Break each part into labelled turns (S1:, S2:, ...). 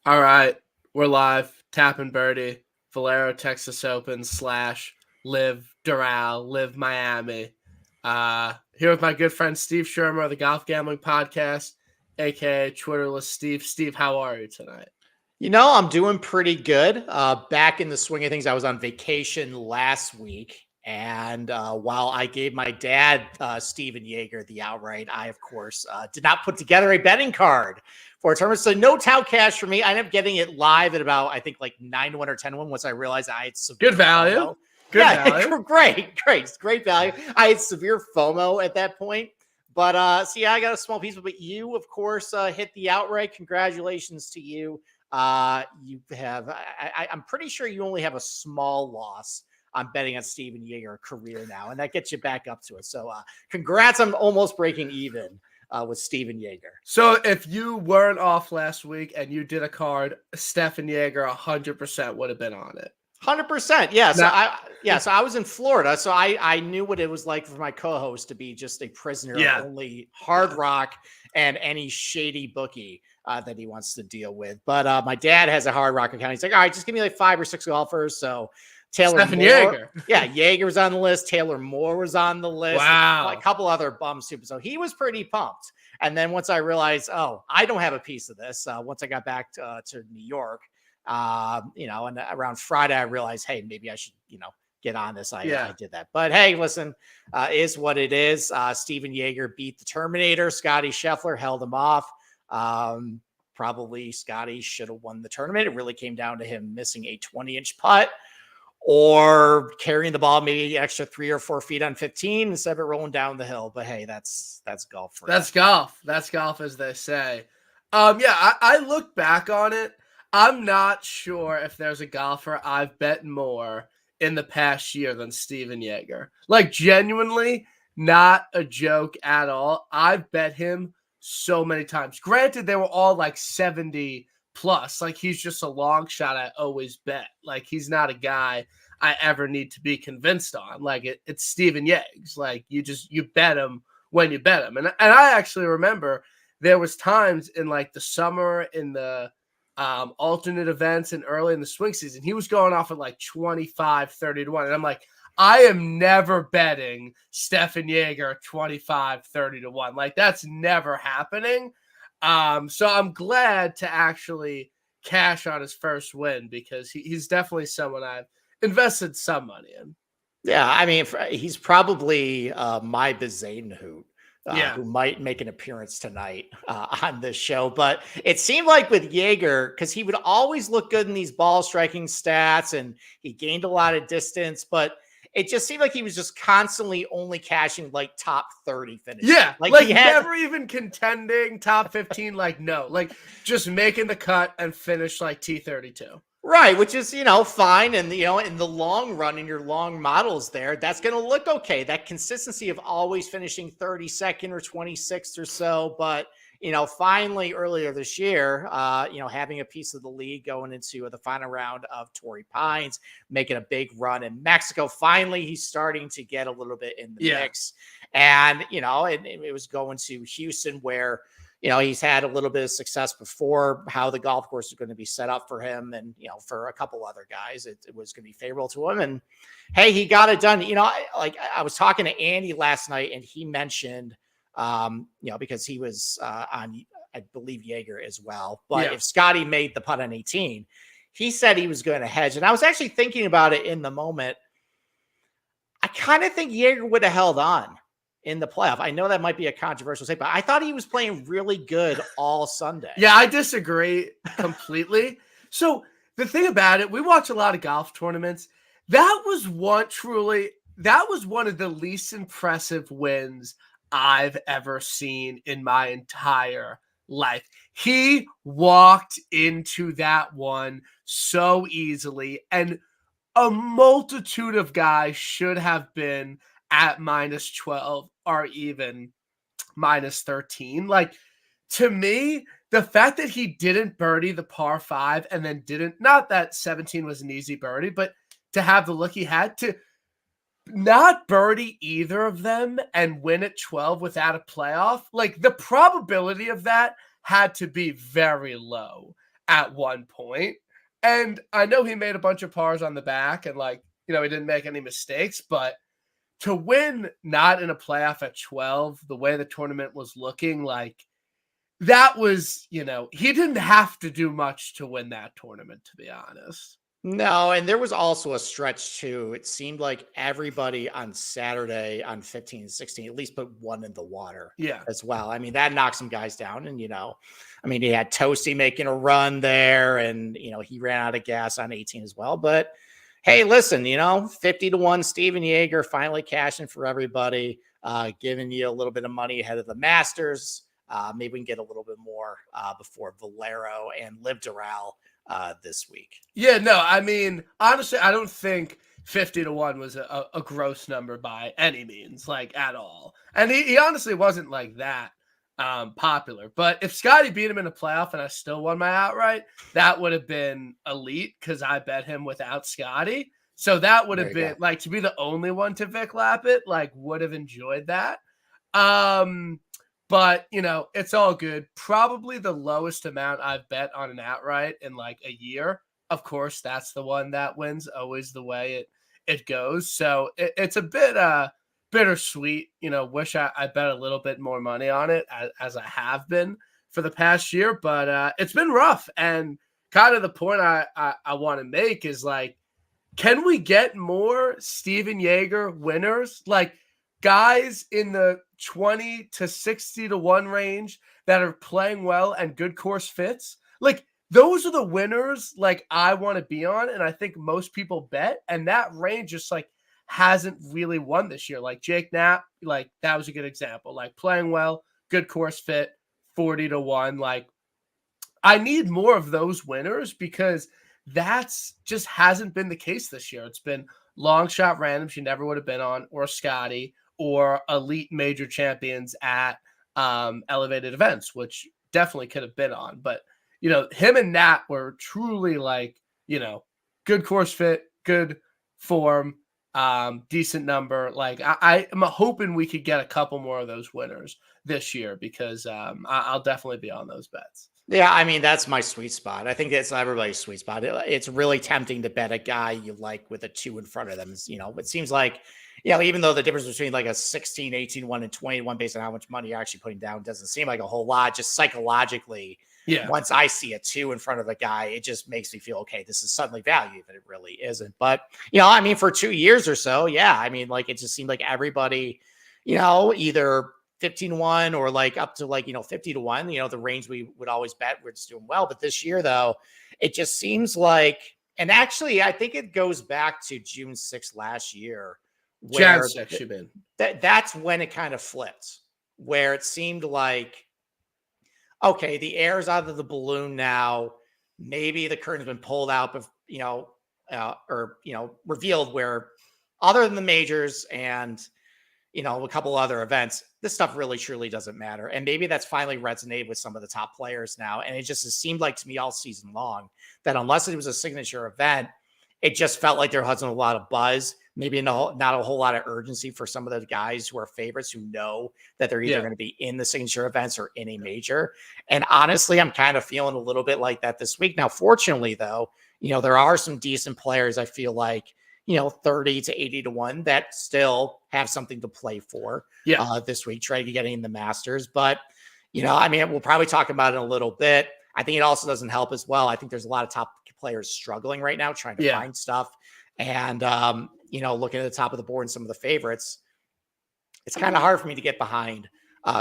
S1: All right, we're live. Tapping Birdie, Valero, Texas Open / LIV Doral, LIV Miami. Here with my good friend Steve Schirmer of the Golf Gambling Podcast, aka Twitterless Steve. Steve, how are you tonight?
S2: I'm doing pretty good. Back in the swing of things, I was on vacation last week. And while I gave my dad, Steven Yeager, the outright, I, of course, did not put together a betting card for a tournament. So no tout cash for me. I ended up getting it live at about, I think, like 9-1 or 10-1 once I realized I had severe
S1: Good value.
S2: FOMO.
S1: Good value.
S2: Great value. I had severe FOMO at that point. But I got a small piece. But you, of course, hit the outright. Congratulations to you. You have, I'm pretty sure you only have a small loss on betting on Steven Yeager career now, and that gets you back up to it. So, congrats on almost breaking even with Steven Yeager.
S1: So, if you weren't off last week and you did a card, Stefan Yeager 100% would have been on it.
S2: 100%. Yeah. So I was in Florida. So I knew what it was like for my co-host to be just a prisoner of only Hard Rock and any shady bookie that he wants to deal with. But my dad has a Hard Rock account. He's like, all right, just give me like 5 or 6 golfers. So
S1: Stefan Yeager.
S2: Yeah, Yeager was on the list. Taylor Moore was on the list.
S1: Wow.
S2: A couple other bums too. So he was pretty pumped. And then once I realized, I don't have a piece of this. Once I got back to New York, and around Friday, I realized, hey, maybe I should, get on this. I did that. But hey, listen, is what it is. Steven Yeager beat the Terminator. Scotty Scheffler held him off. Probably Scotty should have won the tournament. It really came down to him missing a 20-inch putt or carrying the ball maybe extra 3 or 4 feet on 15 instead of it rolling down the hill. But hey, that's golf.
S1: That's golf. That's golf, as they say. I look back on it. I'm not sure if there's a golfer I've bet more in the past year than Steven Yeager. Like, genuinely, not a joke at all. I've bet him so many times. Granted, they were all like 70 plus. Like, he's just a long shot I always bet. Like, he's not a guy I ever need to be convinced on. Like, it's Steven Yeager. Like, you bet him when you bet him. And I actually remember there was times in like the summer, in the alternate events and early in the swing season, he was going off at like 25-30-1. And I'm like, I am never betting Stefan Yeager 25-30-1. Like, that's never happening. So I'm glad to actually cash on his first win because he's definitely someone I've invested some money in.
S2: Yeah, I mean, he's probably my Bezadenhout. Who might make an appearance tonight on this show. But it seemed like with Yeager, because he would always look good in these ball striking stats and he gained a lot of distance, but it just seemed like he was just constantly only cashing like top 30 finishes.
S1: Yeah, like he never even contending top 15. Like, no, like just making the cut and finish like T32.
S2: Right, which is, fine. And, in the long run, in your long models there, that's going to look okay. That consistency of always finishing 32nd or 26th or so. But, finally earlier this year, having a piece of the league going into the final round of Torrey Pines, making a big run in Mexico. Finally, he's starting to get a little bit in the mix. And, it was going to Houston where, he's had a little bit of success before, how the golf course is going to be set up for him. And, for a couple other guys, it was going to be favorable to him. And hey, he got it done. I was talking to Andy last night and he mentioned, because he was on, I believe, Yeager as well. But if Scotty made the putt on 18, he said he was going to hedge. And I was actually thinking about it in the moment. I kind of think Yeager would have held on in the playoff. I know that might be a controversial take, but I thought he was playing really good all Sunday.
S1: Yeah, I disagree completely. So the thing about it, we watch a lot of golf tournaments. That was one of the least impressive wins I've ever seen in my entire life. He walked into that one so easily, and a multitude of guys should have been at -12 or even -13. Like, to me, the fact that he didn't birdie the par 5 and then not that 17 was an easy birdie, but to have the look he had, to not birdie either of them and win at 12 without a playoff, like, the probability of that had to be very low. at one point. And I know he made a bunch of pars on the back and like, he didn't make any mistakes, but to win not in a playoff at 12, the way the tournament was looking, like that was, he didn't have to do much to win that tournament, to be honest.
S2: No, and there was also a stretch too. It seemed like everybody on Saturday on 15 and 16 at least put one in the water as well. I mean, that knocked some guys down. And, he had Toasty making a run there and, he ran out of gas on 18 as well. But hey, listen, 50-1 Steven Jaeger finally cashing for everybody, giving you a little bit of money ahead of the Masters. Maybe we can get a little bit more before Valero and LIV Doral this week.
S1: Yeah, no, I mean, honestly, I don't think 50-1 was a gross number by any means, like at all. And he honestly wasn't like that popular. But if Scotty beat him in a playoff and I still won my outright, that would have been elite because I bet him without Scotty. So that would have been like to be the only one to Vic Lap it, like would have enjoyed that. But, it's all good. Probably the lowest amount I've bet on an outright in like a year. Of course, that's the one that wins, always the way it goes. So it's a bit bittersweet. Wish I bet a little bit more money on it as I have been for the past year. But it's been rough. And kind of the point I want to make is like, can we get more Steven Jaeger winners? Like, guys in the 20 to 60-1 range that are playing well and good course fits, like those are the winners like I want to be on. And I think most people bet, and that range just like hasn't really won this year. Like Jake Knapp, like that was a good example, like playing well, good course fit, 40-1. Like I need more of those winners because that's just hasn't been the case this year. It's been long shot randoms you never would have been on, or Scotty, or elite major champions at elevated events, which definitely could have been on. But, him and Nat were truly like, good course fit, good form, decent number. Like I am hoping we could get a couple more of those winners this year because I'll definitely be on those bets.
S2: Yeah, I mean, that's my sweet spot. I think it's everybody's sweet spot. It's really tempting to bet a guy you like with a 2 in front of them. It seems like, even though the difference between like a 16, 18-1 and 20-1 based on how much money you're actually putting down doesn't seem like a whole lot, just psychologically, once I see a 2 in front of a guy, it just makes me feel, okay, this is suddenly value, but it really isn't. But, for 2 years or so, like it just seemed like everybody, either 15-1 or like up to like, 50-1, the range we would always bet we're just doing well. But this year though, it just seems like, and actually I think it goes back to June 6th last year where that's when it kind of flipped, where it seemed like, okay, the air's out of the balloon now. Maybe the curtain's been pulled out, but revealed where other than the majors and, a couple other events, this stuff really truly doesn't matter. And maybe that's finally resonated with some of the top players now. And it just has seemed like to me all season long that unless it was a signature event, it just felt like there wasn't a lot of buzz, maybe not a whole lot of urgency for some of the guys who are favorites who know that they're either going to be in the signature events or in a major. And honestly, I'm kind of feeling a little bit like that this week. Now, fortunately, though, there are some decent players, I feel like, 30 to 80-1 that still have something to play for this week, trying to get in the Masters. But, we'll probably talk about it in a little bit. I think it also doesn't help as well. I think there's a lot of top players struggling right now, trying to find stuff. And, looking at the top of the board and some of the favorites, it's kind of hard for me to get behind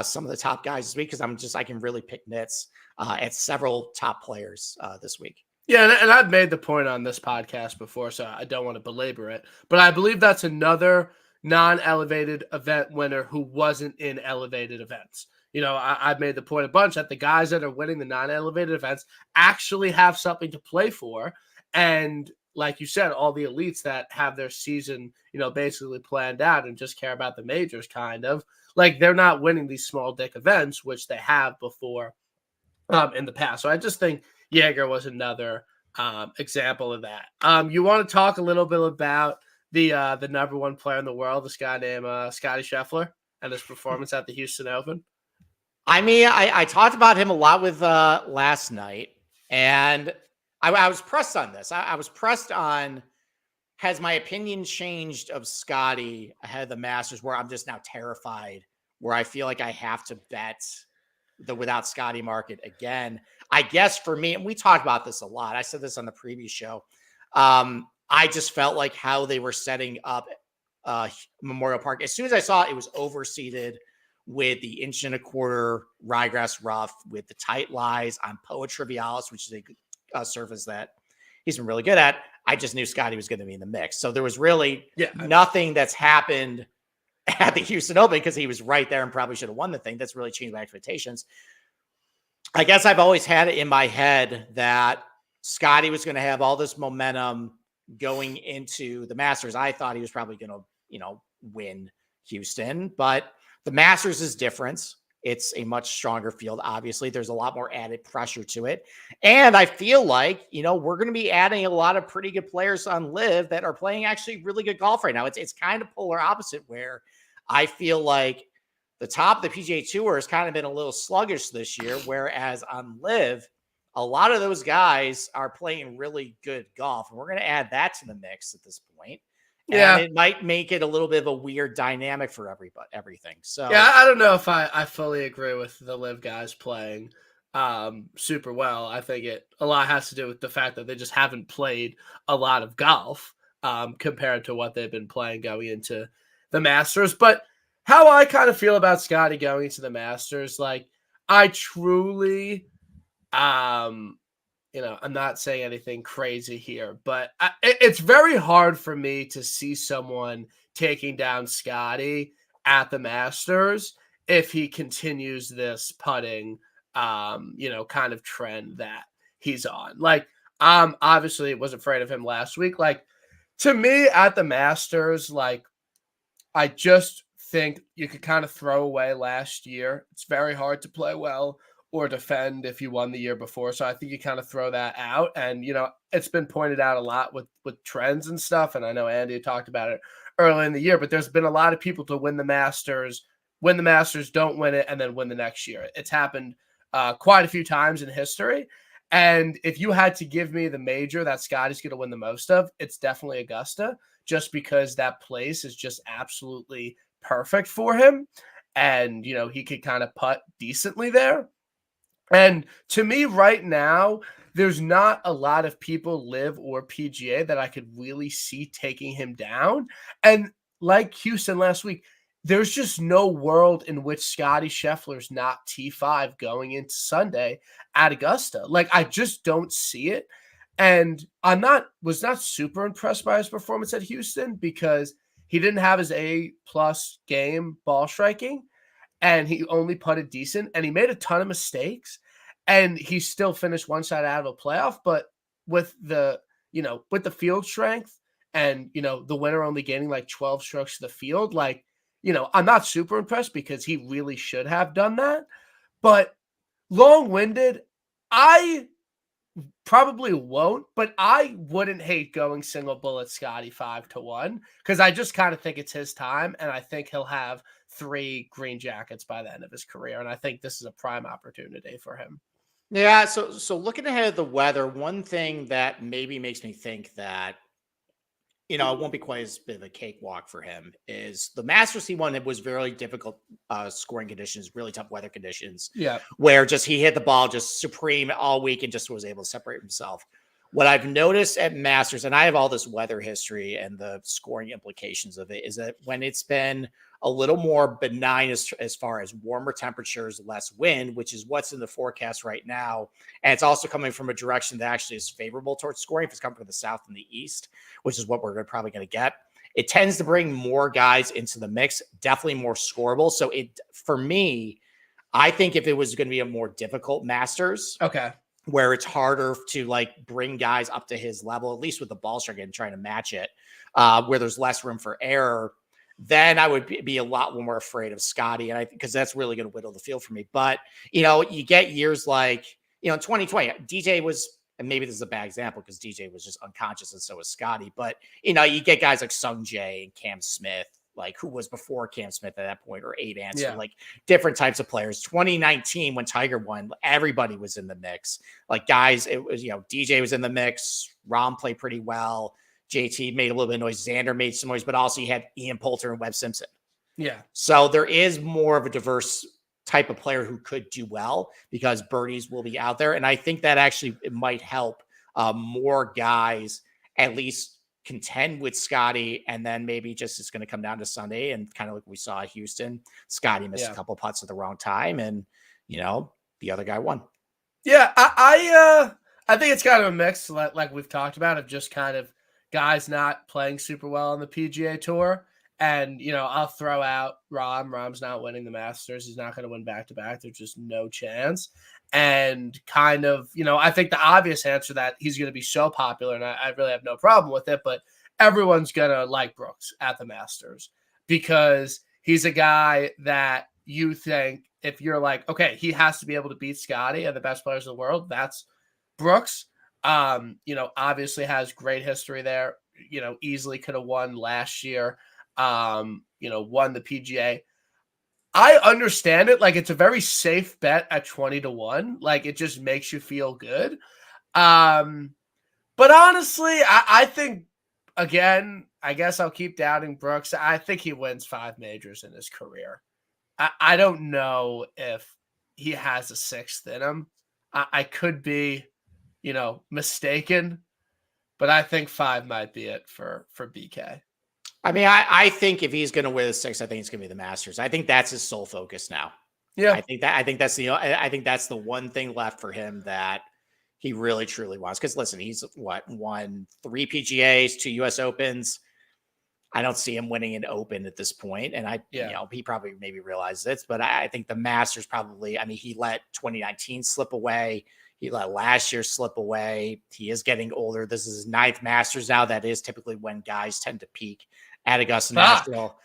S2: some of the top guys this week because I can really pick nits at several top players this week.
S1: Yeah, and I've made the point on this podcast before, so I don't want to belabor it. But I believe that's another non-elevated event winner who wasn't in elevated events. I've made the point a bunch that the guys that are winning the non-elevated events actually have something to play for. And like you said, all the elites that have their season, basically planned out and just care about the majors kind of, like they're not winning these small dick events, which they have before in the past. So I just think Jaeger was another example of that. You want to talk a little bit about the number one player in the world, this guy named Scotty Scheffler, and his performance at the Houston Open?
S2: I mean, I talked about him a lot with last night. And I was pressed on this. I was pressed on, has my opinion changed of Scotty ahead of the Masters, where I'm just now terrified, where I feel like I have to bet the without Scotty market again? I guess for me, and we talked about this a lot, I said this on the previous show, I just felt like how they were setting up Memorial Park. As soon as I saw it was overseeded with the 1.25 ryegrass rough, with the tight lies on Poa Trivialis, which is a surface that he's been really good at, I just knew Scotty was going to be in the mix. So there was really nothing that's happened at the Houston Open, because he was right there and probably should have won the thing. That's really changed my expectations. I guess I've always had it in my head that Scotty was going to have all this momentum going into the Masters. I thought he was probably going to, win Houston, but the Masters is different. It's a much stronger field. Obviously, there's a lot more added pressure to it. And I feel like, we're going to be adding a lot of pretty good players on LIV that are playing actually really good golf right now. It's kind of polar opposite, where I feel like the top of the PGA Tour has kind of been a little sluggish this year, whereas on LIV, a lot of those guys are playing really good golf. And we're going to add that to the mix at this point. And it might make it a little bit of a weird dynamic for everything. So
S1: I don't know if I fully agree with the LIV guys playing super well. I think a lot has to do with the fact that they just haven't played a lot of golf compared to what they've been playing going into the Masters. But how I kind of feel about Scotty going into the Masters, like, I truly, I'm not saying anything crazy here, but it's very hard for me to see someone taking down Scotty at the Masters if he continues this putting, kind of trend that he's on. Like, obviously was afraid of him last week. Like, to me at the Masters, like, I just think you could kind of throw away last year. It's very hard to play well or defend if you won the year before. So I think you kind of throw that out. And, it's been pointed out a lot with trends and stuff. And I know Andy talked about it early in the year, but there's been a lot of people to win the Masters, don't win it, and then win the next year. It's happened quite a few times in history. And if you had to give me the major that Scotty's going to win the most of, it's definitely Augusta, just because that place is just absolutely perfect for him. And, he could kind of putt decently there. And to me right now, there's not a lot of people, LIV or PGA, that I could really see taking him down. And like Houston last week, there's just no world in which Scotty Scheffler's not T5 going into Sunday at Augusta. Like, I just don't see it. And was not super impressed by his performance at Houston, because he didn't have his A+ game ball striking, and he only putted decent, and he made a ton of mistakes, and he still finished one shot out of a playoff. But with the field strength and, the winner only gaining like 12 strokes to the field, like, I'm not super impressed, because he really should have done that. But long-winded, I probably won't, but I wouldn't hate going single bullet Scotty 5-1, because I just kind of think it's his time, and I think he'll have 3 green jackets by the end of his career, and I think this is a prime opportunity for him.
S2: Yeah, so looking ahead at the weather, one thing that maybe makes me think that it won't be quite as big of a cakewalk for him is the Masters he won. It was very difficult scoring conditions, really tough weather conditions.
S1: Yeah,
S2: where just he hit the ball just supreme all week and just was able to separate himself. What I've noticed at Masters, and I have all this weather history and the scoring implications of it, is that when it's been a little more benign as far as warmer temperatures, less wind, which is what's in the forecast right now. And it's also coming from a direction that actually is favorable towards scoring. If it's coming from the south and the east, which is what we're probably going to get, it tends to bring more guys into the mix, definitely more scoreable. So for me, I think if it was going to be a more difficult Masters,
S1: okay,
S2: where it's harder to like bring guys up to his level, at least with the ball strike and trying to match it, where there's less room for error, then I would be a lot more afraid of Scotty. And because that's really going to whittle the field for me. But, you get years like, in 2020, DJ was, and maybe this is a bad example because DJ was just unconscious and so was Scotty. But, you get guys like Sung Jae and Cam Smith, like who was before Cam Smith at that point, or 8 Answer,
S1: Yeah.
S2: like different types of players. 2019, when Tiger won, everybody was in the mix. Like guys, it was, DJ was in the mix. Rahm played pretty well. JT made a little bit of noise. Xander made some noise, but also you had Ian Poulter and Webb Simpson.
S1: Yeah.
S2: So there is more of a diverse type of player who could do well because birdies will be out there. And I think that actually it might help more guys at least contend with Scotty. And then maybe just it's going to come down to Sunday and kind of like we saw at Houston, Scotty missed a couple putts at the wrong time. And, the other guy won.
S1: Yeah. I think it's kind of a mix like we've talked about of just kind of guys not playing super well on the PGA Tour. And, I'll throw out Rahm. Rahm's not winning the Masters. He's not going to win back-to-back. There's just no chance. And kind of, I think the obvious answer that he's going to be so popular, and I really have no problem with it, but everyone's going to like Brooks at the Masters because he's a guy that you think if you're like, okay, he has to be able to beat Scotty and the best players in the world, that's Brooks. Obviously has great history there, easily could have won last year. Won the PGA. I understand it. Like, it's a very safe bet at 20-1. Like, it just makes you feel good. But honestly, I think, again, I guess I'll keep doubting Brooks. I think he wins 5 majors in his career. I don't know if he has a 6th in him. I could be, mistaken, but I think 5 might be it for BK.
S2: I mean, I think if he's going to win the 6, I think it's going to be the Masters. I think that's his sole focus now.
S1: Yeah,
S2: I think that's the one thing left for him that he really truly wants. Because listen, he's won 3 PGAs, 2 U.S. Opens. I don't see him winning an Open at this point, and he probably maybe realizes this, but I think the Masters probably. I mean, he let 2019 slip away. He let last year slip away. He is getting older. This is his 9th Masters now. That is typically when guys tend to peak at Augusta National.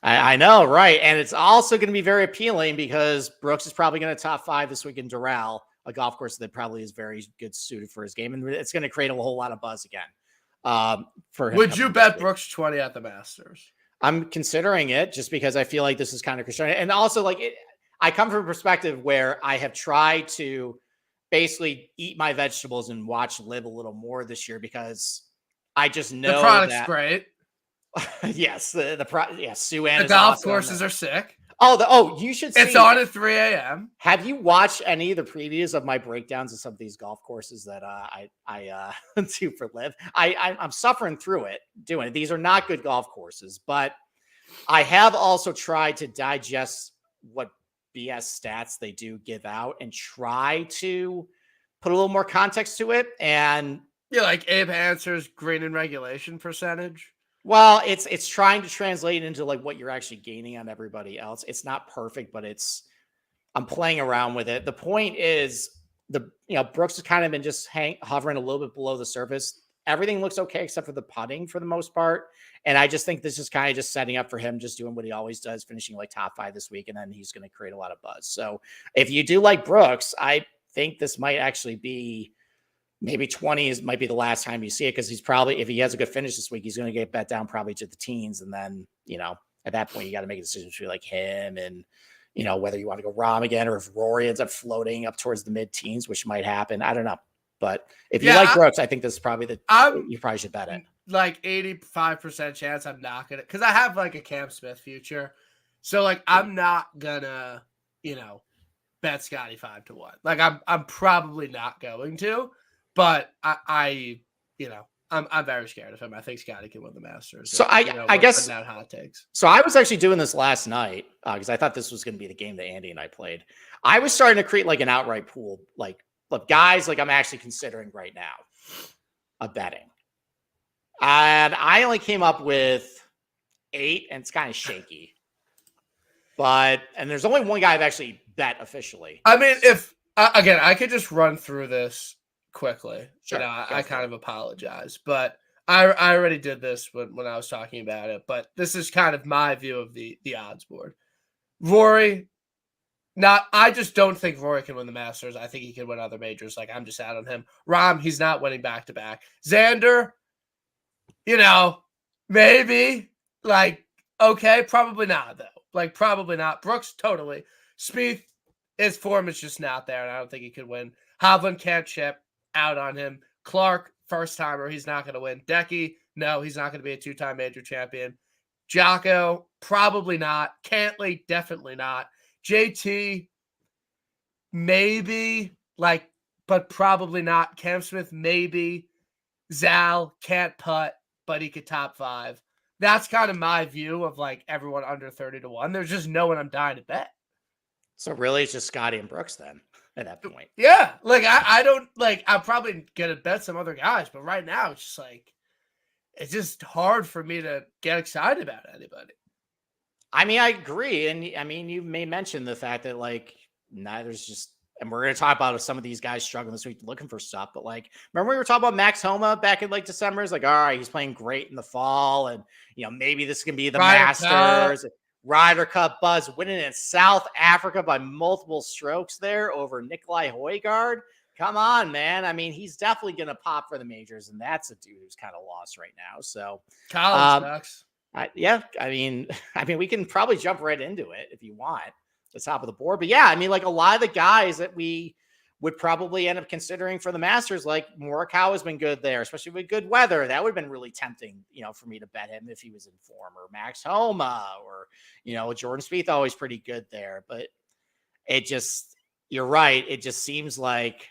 S2: I know, right? And it's also going to be very appealing because Brooks is probably going to top 5 this week in Doral, a golf course that probably is very good suited for his game, and it's going to create a whole lot of buzz again. For him,
S1: would you bet Brooks 20 at the Masters?
S2: I'm considering it just because I feel like this is kind of concerning, and also I come from a perspective where I have tried to basically eat my vegetables and watch LIV a little more this year because I just know
S1: the product's great.
S2: Yes, Sue Ann.
S1: The golf courses are sick.
S2: You should see.
S1: It's on at 3 a.m.
S2: Have you watched any of the previews of my breakdowns of some of these golf courses that I do for LIV? I'm suffering through it doing it. These are not good golf courses, but I have also tried to digest what BS stats they do give out and try to put a little more context to it. And
S1: like Abe Answer's green and regulation percentage.
S2: Well, it's trying to translate into like what you're actually gaining on everybody else. It's not perfect, but I'm playing around with it. The point is Brooks has kind of been just hovering a little bit below the surface. Everything looks okay except for the putting for the most part. And I just think this is kind of just setting up for him, just doing what he always does, finishing like top 5 this week. And then he's going to create a lot of buzz. So if you do like Brooks, I think this might actually be maybe 20 might be the last time you see it. Cause he's probably, if he has a good finish this week, he's going to get bet down probably to the teens. And then, at that point you got to make a decision between like him and, whether you want to go Rahm again, or if Rory ends up floating up towards the mid teens, which might happen. I don't know. But if you like Brooks, I think this is probably you probably should bet it.
S1: Like 85% chance I'm not going to, cause I have like a Cam Smith future. So like, I'm not gonna, bet Scotty 5-1. Like I'm probably not going to, but I'm very scared of him. I think Scotty can win the Masters.
S2: So I guess
S1: out hot takes.
S2: So I was actually doing this last night because I thought this was going to be the game that Andy and I played. I was starting to create like an outright pool, like guys, like I'm actually considering right now of betting. And I only came up with 8, and it's kind of shaky. And there's only one guy I've actually bet officially.
S1: I mean, if again, I could just run through this quickly.
S2: Sure.
S1: I kind of apologize, but I already did this when I was talking about it. But this is kind of my view of the odds board. Rory, I just don't think Rory can win the Masters. I think he can win other majors. Like, I'm just out on him. Rahm, he's not winning back to back. Xander, maybe like okay. Probably not, though. Like, probably not. Brooks, totally. Spieth, his form is just not there, and I don't think he could win. Hovland can't chip, out on him. Clark, first timer, he's not going to win. Decky, no, he's not going to be a two-time major champion. Jocko, probably not. Cantley, definitely not. JT, maybe, like, but probably not. Cam Smith, maybe. Zal can't putt, but he could top 5. That's kind of my view of like everyone under 30-1. There's just no one I'm dying to bet.
S2: So really, it's just Scotty and Brooks then at that point.
S1: Yeah, like I don't like. I'm probably gonna bet some other guys, but right now it's just like it's just hard for me to get excited about anybody.
S2: I mean, I agree, and I mean, you may mention the fact that like there's just. And we're going to talk about some of these guys struggling this week looking for stuff. But like, remember we were talking about Max Homa back in like December? It's like, all right, he's playing great in the fall. And, maybe this can be the Masters. Ryder Cup buzz, winning in South Africa by multiple strokes there over Nikolai Højgaard. Come on, man. I mean, he's definitely going to pop for the majors. And that's a dude who's kind of lost right now. So
S1: college sucks.
S2: Yeah. I mean, we can probably jump right into it if you want. The top of the board. But yeah, I mean, like a lot of the guys that we would probably end up considering for the Masters, like Morikawa has been good there, especially with good weather. That would have been really tempting, for me to bet him if he was in form, or Max Homa, or, Jordan Spieth, always pretty good there. But it just, you're right. It just seems like,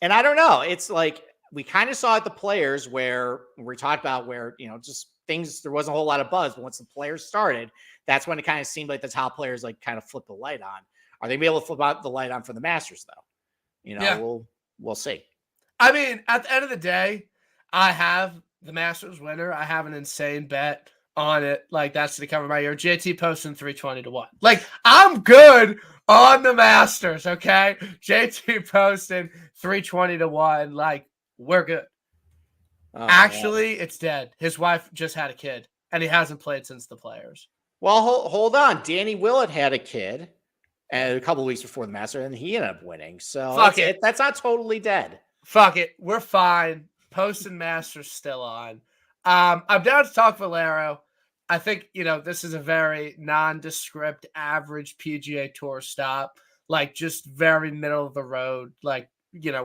S2: and I don't know, it's like, we kind of saw at the Players where we talked about where, just things, there wasn't a whole lot of buzz, but once the Players started, that's when it kind of seemed like the top players like kind of flip the light on. Are they going to be able to flip out the light on for the Masters though? We'll see.
S1: I mean, at the end of the day, I have the Masters winner. I have an insane bet on it. Like that's to cover my year. JT posting 320-1. Like I'm good on the Masters. Okay. JT posting 320-1. Like we're good. Oh, actually, it's dead. His wife just had a kid and he hasn't played since the Players.
S2: Well, hold on. Danny Willett had a kid a couple of weeks before the Masters, and he ended up winning. So that's not totally dead.
S1: Fuck it. We're fine. Post and Masters still on. I'm down to talk Valero. I think, this is a very nondescript, average PGA Tour stop. Like, just very middle of the road. Like,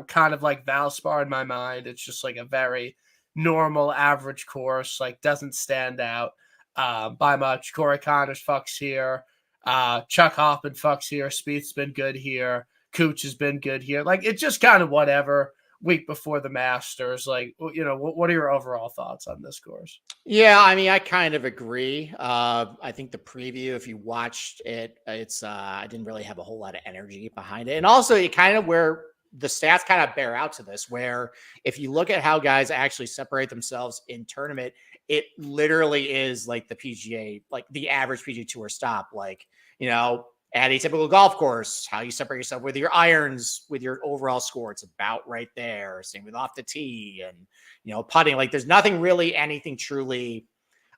S1: kind of like Valspar in my mind. It's just like a very normal, average course. Like, doesn't stand out by much. Corey Connors fucks here. Chuck Hoffman fucks here. Spieth's been good here. Cooch has been good here. Like, it's just kind of whatever week before the Masters. Like, what are your overall thoughts on this course?
S2: Yeah, I mean, I kind of agree. I think the preview, if you watched it, it's I didn't really have a whole lot of energy behind it. And also it kind of where the stats kind of bear out to this, where if you look at how guys actually separate themselves in tournament, it literally is like the PGA, like the average PGA Tour stop, like, at a typical golf course, how you separate yourself with your irons, with your overall score. It's about right there. Same with off the tee and, putting. Like there's nothing really, anything truly,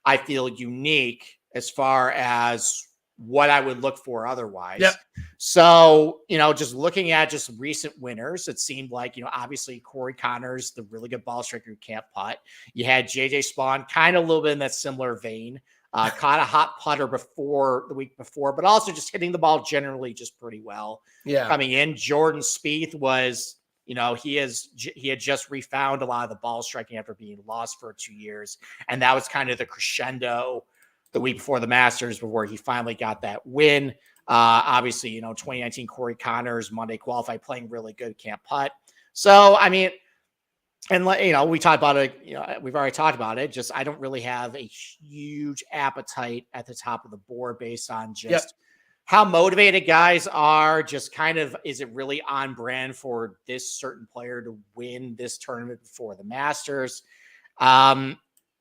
S2: I feel, unique as far as what I would look for otherwise.
S1: Yep.
S2: So, just looking at just recent winners, it seemed like, obviously Corey Connors, the really good ball striker who can't putt. You had JJ Spawn, kind of a little bit in that similar vein. Caught a hot putter the week before, but also just hitting the ball generally just pretty well.
S1: Yeah.
S2: Coming in, Jordan Spieth was, he had just refound a lot of the ball striking after being lost for 2 years. And that was kind of the crescendo the week before the Masters before he finally got that win. Obviously, 2019 Corey Connors, Monday qualified, playing really good, can't putt. So, I mean, and we talked about it, we've already talked about it. Just, I don't really have a huge appetite at the top of the board based on just how motivated guys are. Just kind of, is it really on brand for this certain player to win this tournament before the Masters?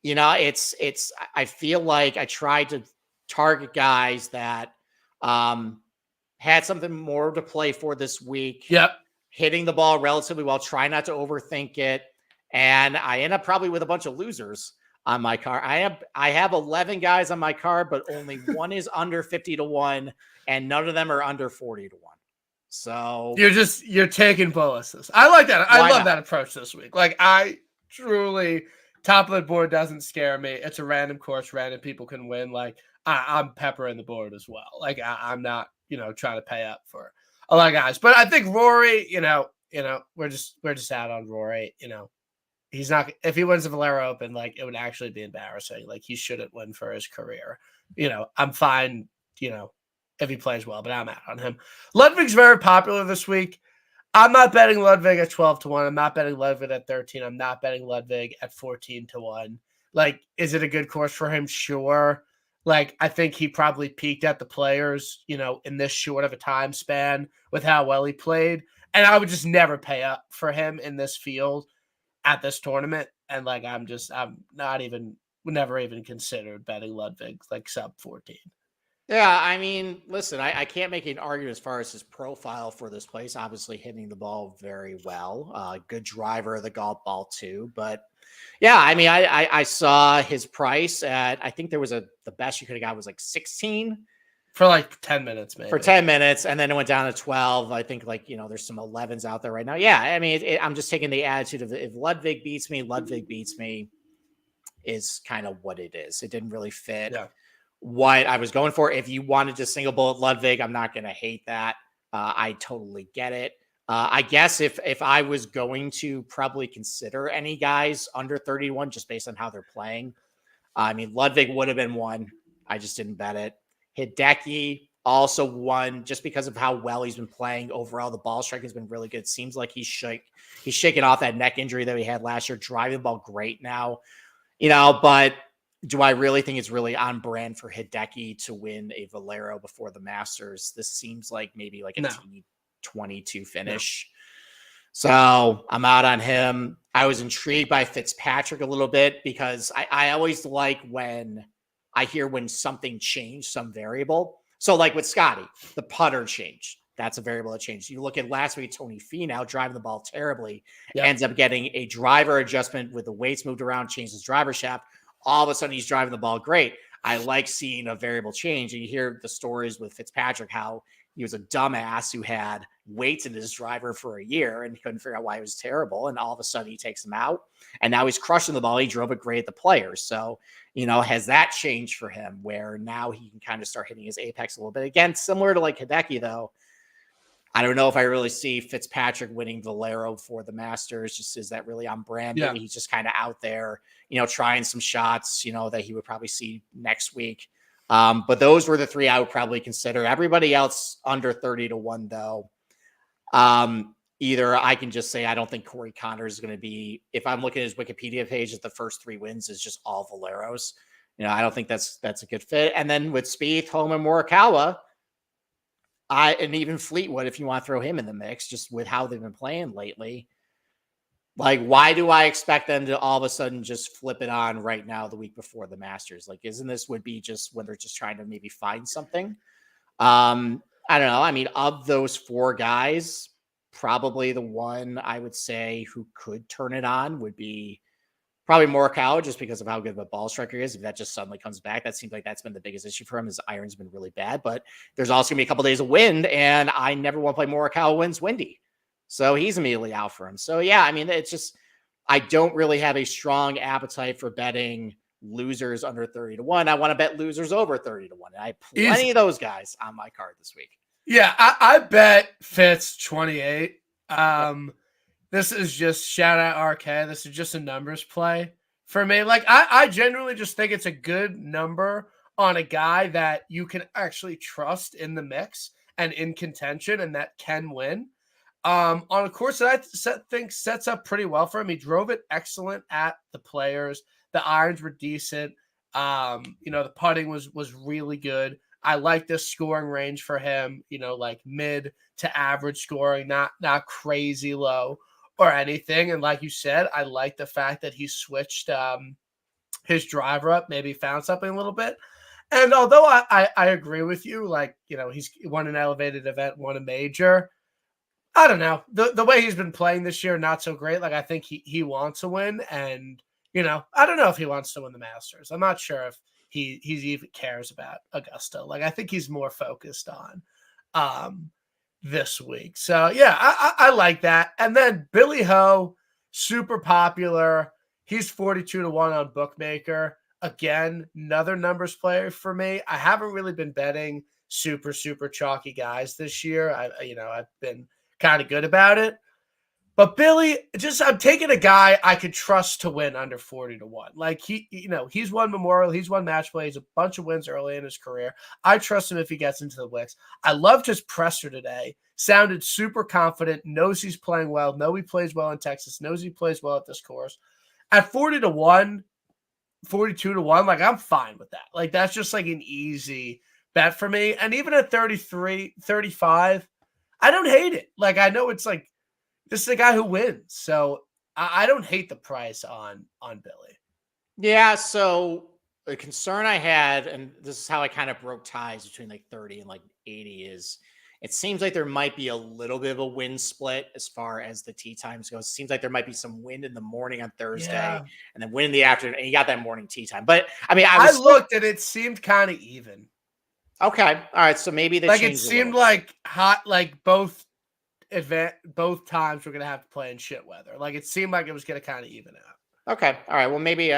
S2: It's, I feel like I tried to target guys that, had something more to play for this week.
S1: Yep.
S2: Hitting the ball relatively well, try not to overthink it. And I end up probably with a bunch of losers on my card. I have 11 guys on my card, but only one is under 50-1 and none of them are under 40-1. So
S1: you're taking bonuses. I like that. I love that approach this week. Like I truly, top of the board doesn't scare me. It's a random course, random people can win. Like I'm peppering the board as well. Like I'm not, trying to pay up for a lot of guys. But I think Rory, we're just out on Rory. He's not, if he wins the Valero Open, like it would actually be embarrassing. Like he shouldn't win for his career. I'm fine, if he plays well, but I'm out on him. Ludwig's very popular this week. I'm not betting Ludwig at 12-1. I'm not betting Ludwig at 13. I'm not betting Ludwig at 14-1. Like, is it a good course for him? Sure. Like, I think he probably peaked at the Players, in this short of a time span with how well he played. And I would just never pay up for him in this field at this tournament. And like, I'm never even considered betting Ludwig like sub 14.
S2: Yeah, I mean, listen, I can't make an argument as far as his profile for this place. Obviously, hitting the ball very well, good driver of the golf ball too. But yeah, I mean, I saw his price at, I think there was the best you could have got was like 16
S1: for like 10 minutes, maybe
S2: for 10 minutes, and then it went down to 12. I think there's some 11s out there right now. Yeah, I mean, I'm just taking the attitude of if Ludwig beats me is kind of what it is. It didn't really fit.
S1: Yeah.
S2: What I was going for. If you wanted to single bullet Ludwig, I'm not going to hate that. I totally get it. I guess if I was going to probably consider any guys under 31, just based on how they're playing, I mean, Ludwig would have been one. I just didn't bet it. Hideki also won just because of how well he's been playing. Overall, the ball strike has been really good. Seems like he's shaking off that neck injury that he had last year, driving the ball great now, but do I really think it's really on brand for Hideki to win a Valero before the Masters? This seems like maybe like a T22 finish. So I'm out on him. I was intrigued by Fitzpatrick a little bit because I always like when I hear when something changed, some variable. So like with Scotty, the putter changed. That's a variable that changed. You look at last week, Tony Finau driving the ball terribly, ends up getting a driver adjustment with the weights moved around, changed his driver shaft. All of a sudden, he's driving the ball great. I like seeing a variable change. And you hear the stories with Fitzpatrick, how he was a dumbass who had weights in his driver for a year and couldn't figure out why it was terrible. And all of a sudden, he takes him out. And now he's crushing the ball. He drove it great at the Players. So, has that changed for him where now he can kind of start hitting his apex a little bit? Again, similar to like Hideki, though. I don't know if I really see Fitzpatrick winning Valero for the Masters. Just is that really on brand?
S1: Yeah.
S2: Maybe he's just kind of out there, trying some shots, that he would probably see next week. But those were the three I would probably consider. Everybody else under 30-1, though. Either I can just say I don't think Corey Connors is going to be. If I'm looking at his Wikipedia page, that the first 3 wins is just all Valeros. I don't think that's a good fit. And then with Spieth, Homa, and Morikawa. And even Fleetwood, if you want to throw him in the mix, just with how they've been playing lately. Like, why do I expect them to all of a sudden just flip it on right now the week before the Masters? Like, isn't this would be just when they're just trying to maybe find something? I don't know. I mean, of those 4 guys, probably the one I would say who could turn it on would be probably Morikawa, just because of how good of a ball striker he is. If that just suddenly comes back, that seems like that's been the biggest issue for him. His iron's been really bad, but there's also gonna be a couple days of wind, and I never want to play Morikawa when it's windy. So he's immediately out for him. So yeah, I mean, it's just, I don't really have a strong appetite for betting losers under 30-1. I want to bet losers over 30-1. And I have plenty of those guys on my card this week.
S1: Yeah, I bet Fitz 28. This is just shout out RK. This is just a numbers play for me. Like I genuinely just think it's a good number on a guy that you can actually trust in the mix and in contention and that can win. On a course that I think sets up pretty well for him. He drove it excellent at the Players. The irons were decent. The putting was really good. I like this scoring range for him, like mid to average scoring, not crazy low or anything. And like you said, I like the fact that he switched his driver up, maybe found something a little bit. And although I agree with you, like, he's won an elevated event, won a major. I don't know. The way he's been playing this year, not so great. Like, I think he wants to win. And, I don't know if he wants to win the Masters. I'm not sure if he even cares about Augusta. Like, I think he's more focused on this week. So, yeah, I like that. And then Billy Ho, super popular. He's 42-1 on Bookmaker. again, another numbers player for me. I haven't really been betting super, super chalky guys this year. I've been kind of good about it. But Billy, I'm taking a guy I could trust to win under 40-1. Like he's won Memorial, he's won match play, he's a bunch of wins early in his career. I trust him if he gets into the Wicks. I loved his presser today. Sounded super confident, knows he's playing well, know he plays well in Texas, knows he plays well at this course. At 40-1, 42-1, like I'm fine with that. Like that's just like an easy bet for me. And even at 33, 35, I don't hate it. Like I know it's like this is a guy who wins. So I don't hate the price on Billy.
S2: Yeah, so the concern I had, and this is how I kind of broke ties between like 30 and like 80, is it seems like there might be a little bit of a wind split as far as the tee times goes. It seems like there might be some wind in the morning on Thursday and then wind in the afternoon, and you got that morning tee time. But I mean, I
S1: looked and it seemed kind of even.
S2: Okay. All right. So maybe they
S1: like it seemed like hot, like both times we're going to have to play in shit weather. Like it seemed like it was going to kind of even out.
S2: Okay. All right. Well, maybe,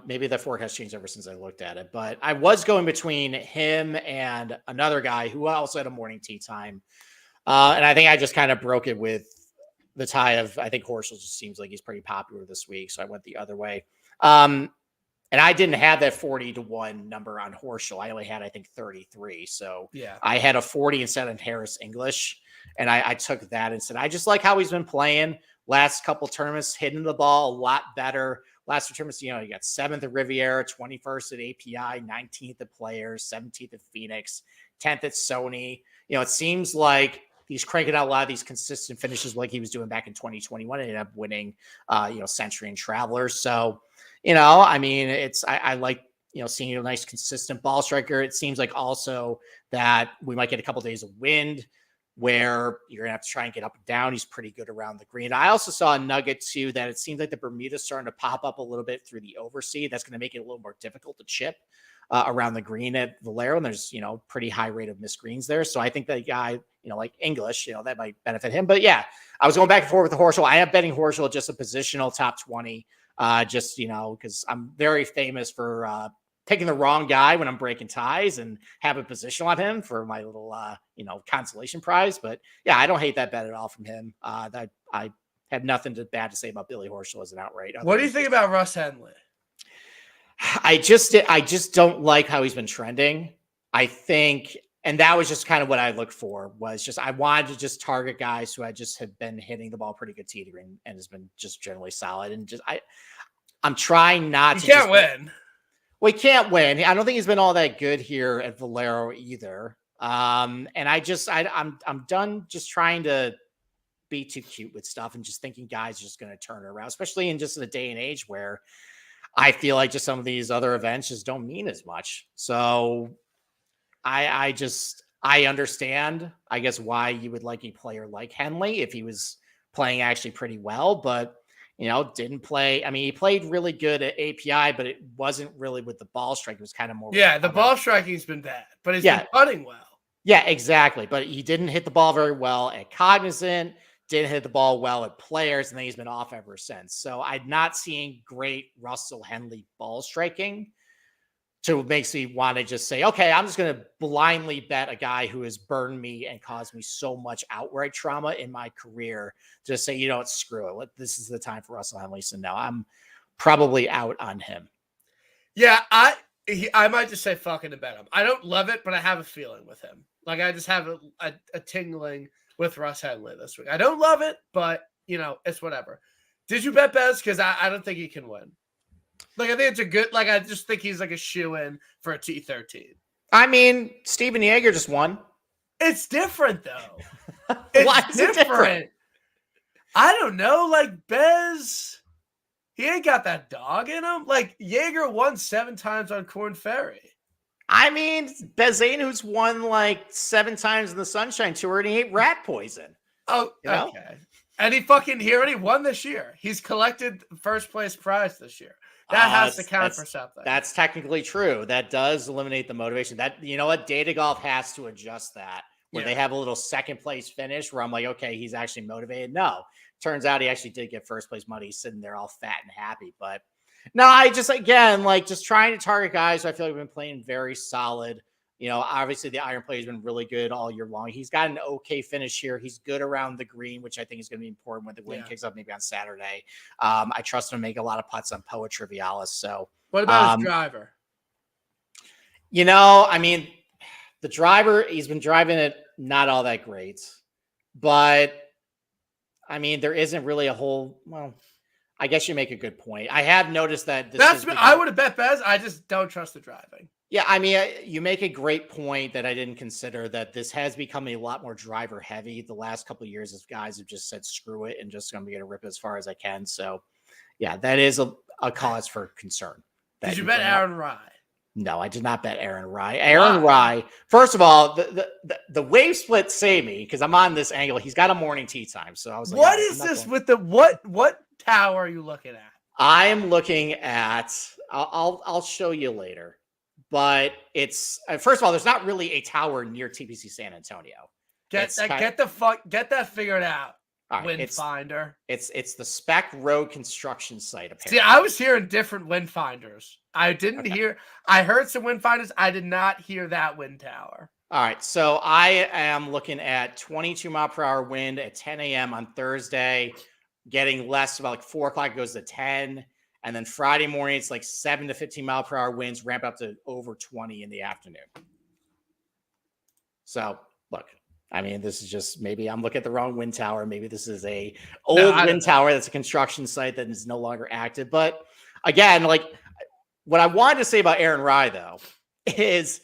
S2: maybe the forecast changed ever since I looked at it, but I was going between him and another guy who also had a morning tee time. And I think I just kind of broke it with the tie of, I think Horschel just seems like he's pretty popular this week. So I went the other way. And I didn't have that 40-1 number on Horschel. I only had, I think, 33. So
S1: yeah,
S2: I had a 40 instead of Harris English. And I took that and said, I just like how he's been playing. Last couple tournaments, hitting the ball a lot better. Last two tournaments, you got 7th at Riviera, 21st at API, 19th at Players, 17th at Phoenix, 10th at Sony. It seems like he's cranking out a lot of these consistent finishes like he was doing back in 2021 and ended up winning, Century and Travelers. So, I mean, I like, seeing a nice consistent ball striker. It seems like also that we might get a couple days of wind where you're gonna have to try and get up and down. He's pretty good around the green. I also saw a nugget too that it seems like the Bermuda's starting to pop up a little bit through the overseas. That's going to make it a little more difficult to chip around the green at Valero. And there's, pretty high rate of missed greens there. So I think that guy, like English, that might benefit him. But yeah, I was going back and forth with the Horschel. I am betting Horschel just a positional top 20, because I'm very famous for picking the wrong guy when I'm breaking ties and have a position on him for my little, consolation prize. But yeah, I don't hate that bet at all from him. That I have nothing bad to say about Billy Horschel as an outright.
S1: What do you think about Russ Henley?
S2: I just don't like how he's been trending. I think, and that was just kind of what I looked for, was just, I wanted to just target guys who I just have been hitting the ball pretty good tee to green and has been just generally solid. And just, I'm trying not to.
S1: You can't win.
S2: We can't win. I don't think he's been all that good here at Valero either. And I'm done just trying to be too cute with stuff and just thinking guys are just going to turn it around, especially in just in a day and age where I feel like just some of these other events just don't mean as much. So I understand, I guess, why you would like a player like Henley if he was playing actually pretty well, but didn't play. I mean, he played really good at API, but it wasn't really with the ball strike. It was kind of more.
S1: Yeah, the ball striking's been bad, but he's been putting well.
S2: Yeah, exactly. But he didn't hit the ball very well at Cognizant, didn't hit the ball well at Players, and then he's been off ever since. So I'm not seeing great Russell Henley ball striking. So it makes me want to just say, okay, I'm just going to blindly bet a guy who has burned me and caused me so much outright trauma in my career. Just say, screw it. This is the time for Russell Henley. So now I'm probably out on him.
S1: Yeah, I might just say fucking to bet him. I don't love it, but I have a feeling with him. Like I just have a tingling with Russ Henley this week. I don't love it, but it's whatever. Did you bet Bez? Because I don't think he can win. Like, I think it's a good, I just think he's like a shoe-in for a T13.
S2: I mean, Steven Yeager just won.
S1: It's different, though.
S2: Why is it different?
S1: I don't know. Like, Bez, he ain't got that dog in him. Like, Yeager won 7 times on Korn Ferry.
S2: I mean, Bezain, who's won 7 times in the Sunshine Tour, and he ate rat poison.
S1: Oh, okay. And he won this year. He's collected first place prize this year. That has to count for something.
S2: That's technically true. That does eliminate the motivation. That, Data Golf has to adjust that, where they have a little second place finish where I'm like, okay, he's actually motivated. No, turns out he actually did get first place money. He's sitting there all fat and happy. But No, I just, again, like, just trying to target guys who I feel like have been playing very solid. Obviously the iron play has been really good all year long. He's got an okay finish here. He's good around the green, which I think is going to be important when the wind kicks up maybe on Saturday. I trust him to make a lot of putts on Poa Trivialis. So
S1: what about his driver?
S2: I mean, the driver, he's been driving it not all that great, but I mean, there isn't really a whole, well, I guess you make a good point. I have noticed that
S1: I would have bet Bez. I just don't trust the driving.
S2: Yeah, I mean, you make a great point that I didn't consider, that this has become a lot more driver heavy the last couple of years, as guys have just said, screw it, and just going to get a rip as far as I can. So, yeah, that is a cause for concern.
S1: Did you bet Aaron Rye?
S2: No, I did not bet Aaron Rye. Aaron Rye, first of all, the wave split saved me because I'm on this angle. He's got a morning tee time. So I was like,
S1: what is this with the what tower are you looking at?
S2: I am looking at, I'll show you later. But it's, first of all, there's not really a tower near TPC San Antonio.
S1: Get that figured out.
S2: Right,
S1: wind finder.
S2: It's the Spec Road construction site. Apparently.
S1: See, I was hearing different wind finders. I didn't hear. I heard some wind finders. I did not hear that wind tower.
S2: All right, so I am looking at 22 mile per hour wind at 10 a.m. on Thursday, getting less, about like 4 o'clock, it goes to 10. And then Friday morning, it's like 7 to 15 mile per hour winds, ramp up to over 20 in the afternoon. So, look, I mean, this is just, maybe I'm looking at the wrong wind tower. Maybe this is a old wind tower that's a construction site that is no longer active. But again, like, what I wanted to say about Aaron Rye, though, is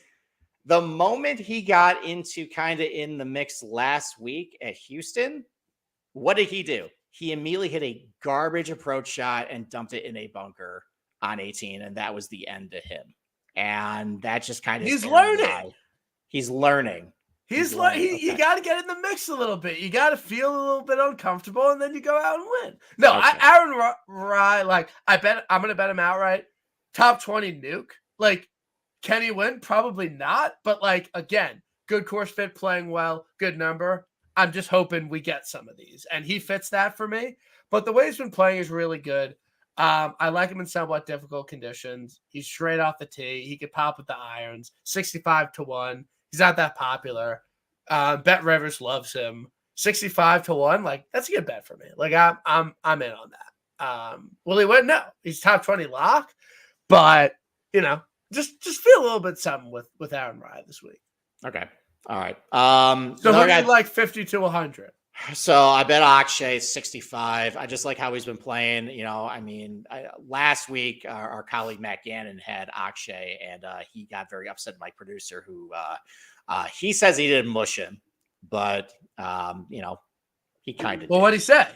S2: the moment he got into kind of in the mix last week at Houston, what did he do? He immediately hit a garbage approach shot and dumped it in a bunker on 18, and that was the end to him. And that just kind of,
S1: he's learning.
S2: He's learning.
S1: You got to get in the mix a little bit. You got to feel a little bit uncomfortable, and then you go out and win. No, okay. Aaron Rye, like, I'm going to bet him outright. Top 20 nuke. Like, can he win? Probably not. But, like, again, good course fit, playing well, good number. I'm just hoping we get some of these. And he fits that for me. But the way he's been playing is really good. I like him in somewhat difficult conditions. He's straight off the tee. He could pop with the irons. 65-1. He's not that popular. Bet Rivers loves him. 65-1. Like, that's a good bet for me. Like, I'm in on that. Will he win? No. He's top 20 lock. But, just feel a little bit something with Aaron Rye this week.
S2: Okay. All right.
S1: So who do you like 50-100?
S2: So I bet Akshay 65. I just like how he's been playing. Last week our colleague Matt Gannon had Akshay, and he got very upset. My producer, who he says he didn't mush him, but he kind of.
S1: Well, what'd he say?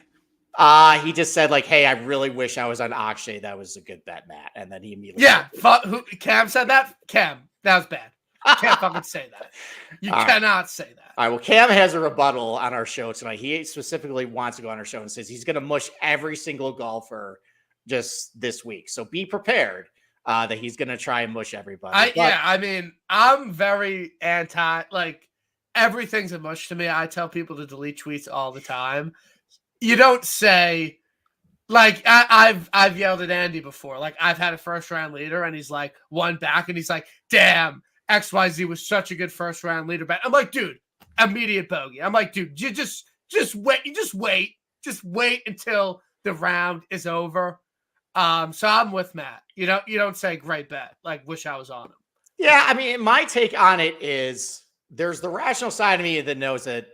S2: He just said, like, "Hey, I really wish I was on Akshay. That was a good bet, Matt." And then he immediately.
S1: Yeah, Cam said that. Cam, that was bad. You can't fucking say that. You cannot say that.
S2: All right. Well, Cam has a rebuttal on our show tonight. He specifically wants to go on our show and says he's going to mush every single golfer just this week. So be prepared that he's going to try and mush everybody.
S1: I'm very anti, like, everything's a mush to me. I tell people to delete tweets all the time. You don't say, like, I've yelled at Andy before. Like, I've had a first round leader and he's like one back and he's like, damn, XYZ was such a good first round leader bet. I'm like, dude, immediate bogey. I'm like, dude, you just wait until the round is over. So I'm with Matt. You don't say great bet, like, wish I was on him.
S2: Yeah, I mean, my take on it is there's the rational side of me that knows that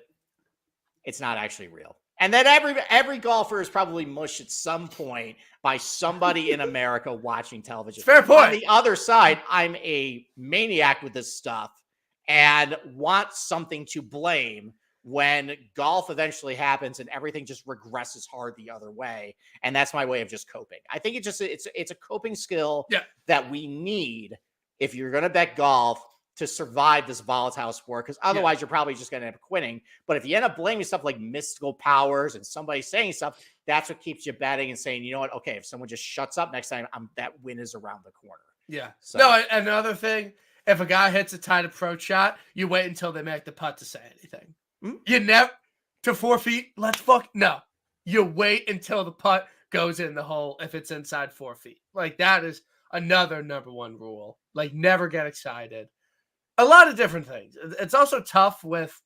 S2: it's not actually real. And that every golfer is probably mushed at some point by somebody in America watching television.
S1: Fair point.
S2: On the other side, I'm a maniac with this stuff and want something to blame when golf eventually happens and everything just regresses hard the other way. And that's my way of just coping. I think it's a coping skill that we need if you're going to bet golf to survive this volatile sport, because otherwise you're probably just going to end up quitting. But if you end up blaming stuff like mystical powers and somebody saying stuff, that's what keeps you betting and saying, you know what? Okay, if someone just shuts up next time, that win is around the corner.
S1: Yeah. So. No, another thing, if a guy hits a tight approach shot, you wait until they make the putt to say anything. Mm-hmm. You never, to 4 feet, no. You wait until the putt goes in the hole if it's inside 4 feet. Like, that is another number one rule. Like, never get excited. A lot of different things. It's also tough with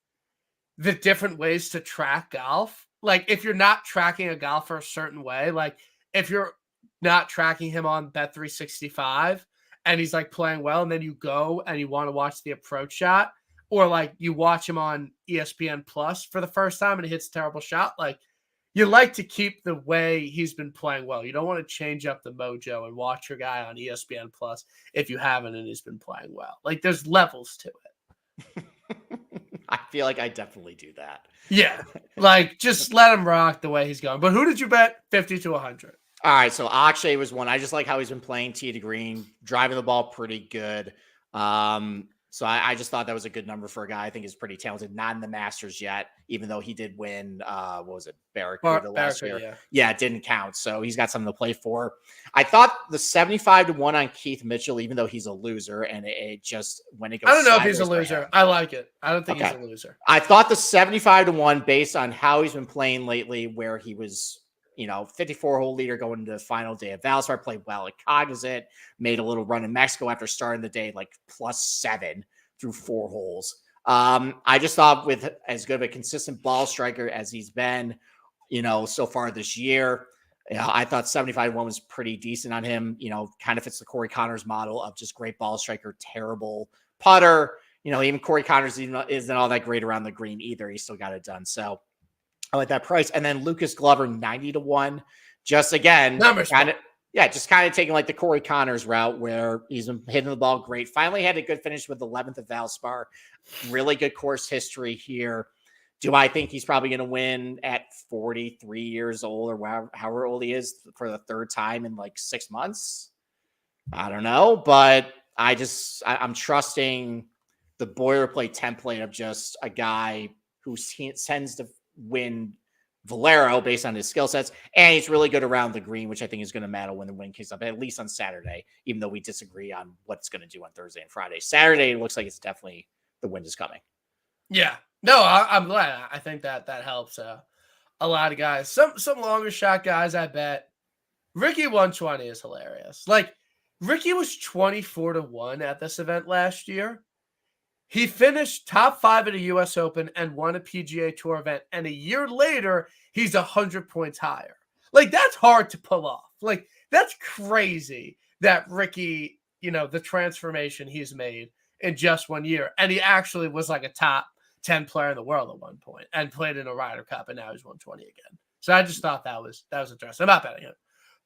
S1: the different ways to track golf. Like, if you're not tracking a golfer a certain way, like if you're not tracking him on Bet365 and he's like playing well, and then you go and you want to watch the approach shot, or like you watch him on ESPN Plus for the first time and he hits a terrible shot, like, you like to keep the way he's been playing well. You don't want to change up the mojo and watch your guy on ESPN Plus if you haven't and he's been playing well. Like, there's levels to it.
S2: I feel like I definitely do that.
S1: Yeah. Like, just let him rock the way he's going. But who did you bet 50 to 100?
S2: All right. So Akshay was one. I just like how he's been playing tee to green, driving the ball pretty good. So I just thought that was a good number for a guy I think is pretty talented. Not in the Masters yet, even though he did win, what was it, Barracuda last year. Yeah, it didn't count. So he's got something to play for. I thought the 75 to 1 on Keith Mitchell, even though he's a loser, and it just, when it goes,
S1: I don't know if he's a loser. I like it. I don't think he's a loser.
S2: I thought the 75 to 1, based on how he's been playing lately, where he was, 54-hole leader going into the final day of Valero, played well at Cognizant, made a little run in Mexico after starting the day like +7 through 4 holes. I just thought with as good of a consistent ball striker as he's been, so far this year, I thought 75 to 1 was pretty decent on him. Kind of fits the Corey Connors model of just great ball striker, terrible putter. Even Corey Connors isn't all that great around the green either. He still got it done. So I like that price. And then Lucas Glover, 90 to 1. Just again, kind of taking like the Corey Connors route where he's been hitting the ball great. Finally had a good finish with 11th at Valspar. Really good course history here. Do I think he's probably going to win at 43 years old or however old he is for the third time in like 6 months? I don't know, but I'm trusting the boilerplate template of just a guy who tends to win Valero based on his skill sets, and he's really good around the green, which I think is going to matter when the wind kicks up, at least on Saturday, even though we disagree on what it's going to do on Thursday and Friday. Saturday, it looks like it's definitely the wind is coming.
S1: Yeah. No, I'm glad. I think that helps a lot of guys. Some longer shot guys, I bet. Ricky 120 is hilarious. Like, Ricky was 24 to 1 at this event last year. He finished top 5 at a U.S. Open and won a PGA Tour event. And a year later, he's 100 points higher. Like, that's hard to pull off. Like, that's crazy that Ricky, the transformation he's made in just 1 year. And he actually was like a top 10 player in the world at one point and played in a Ryder Cup, and now he's 120 again. So I just thought that was interesting. I'm not betting him.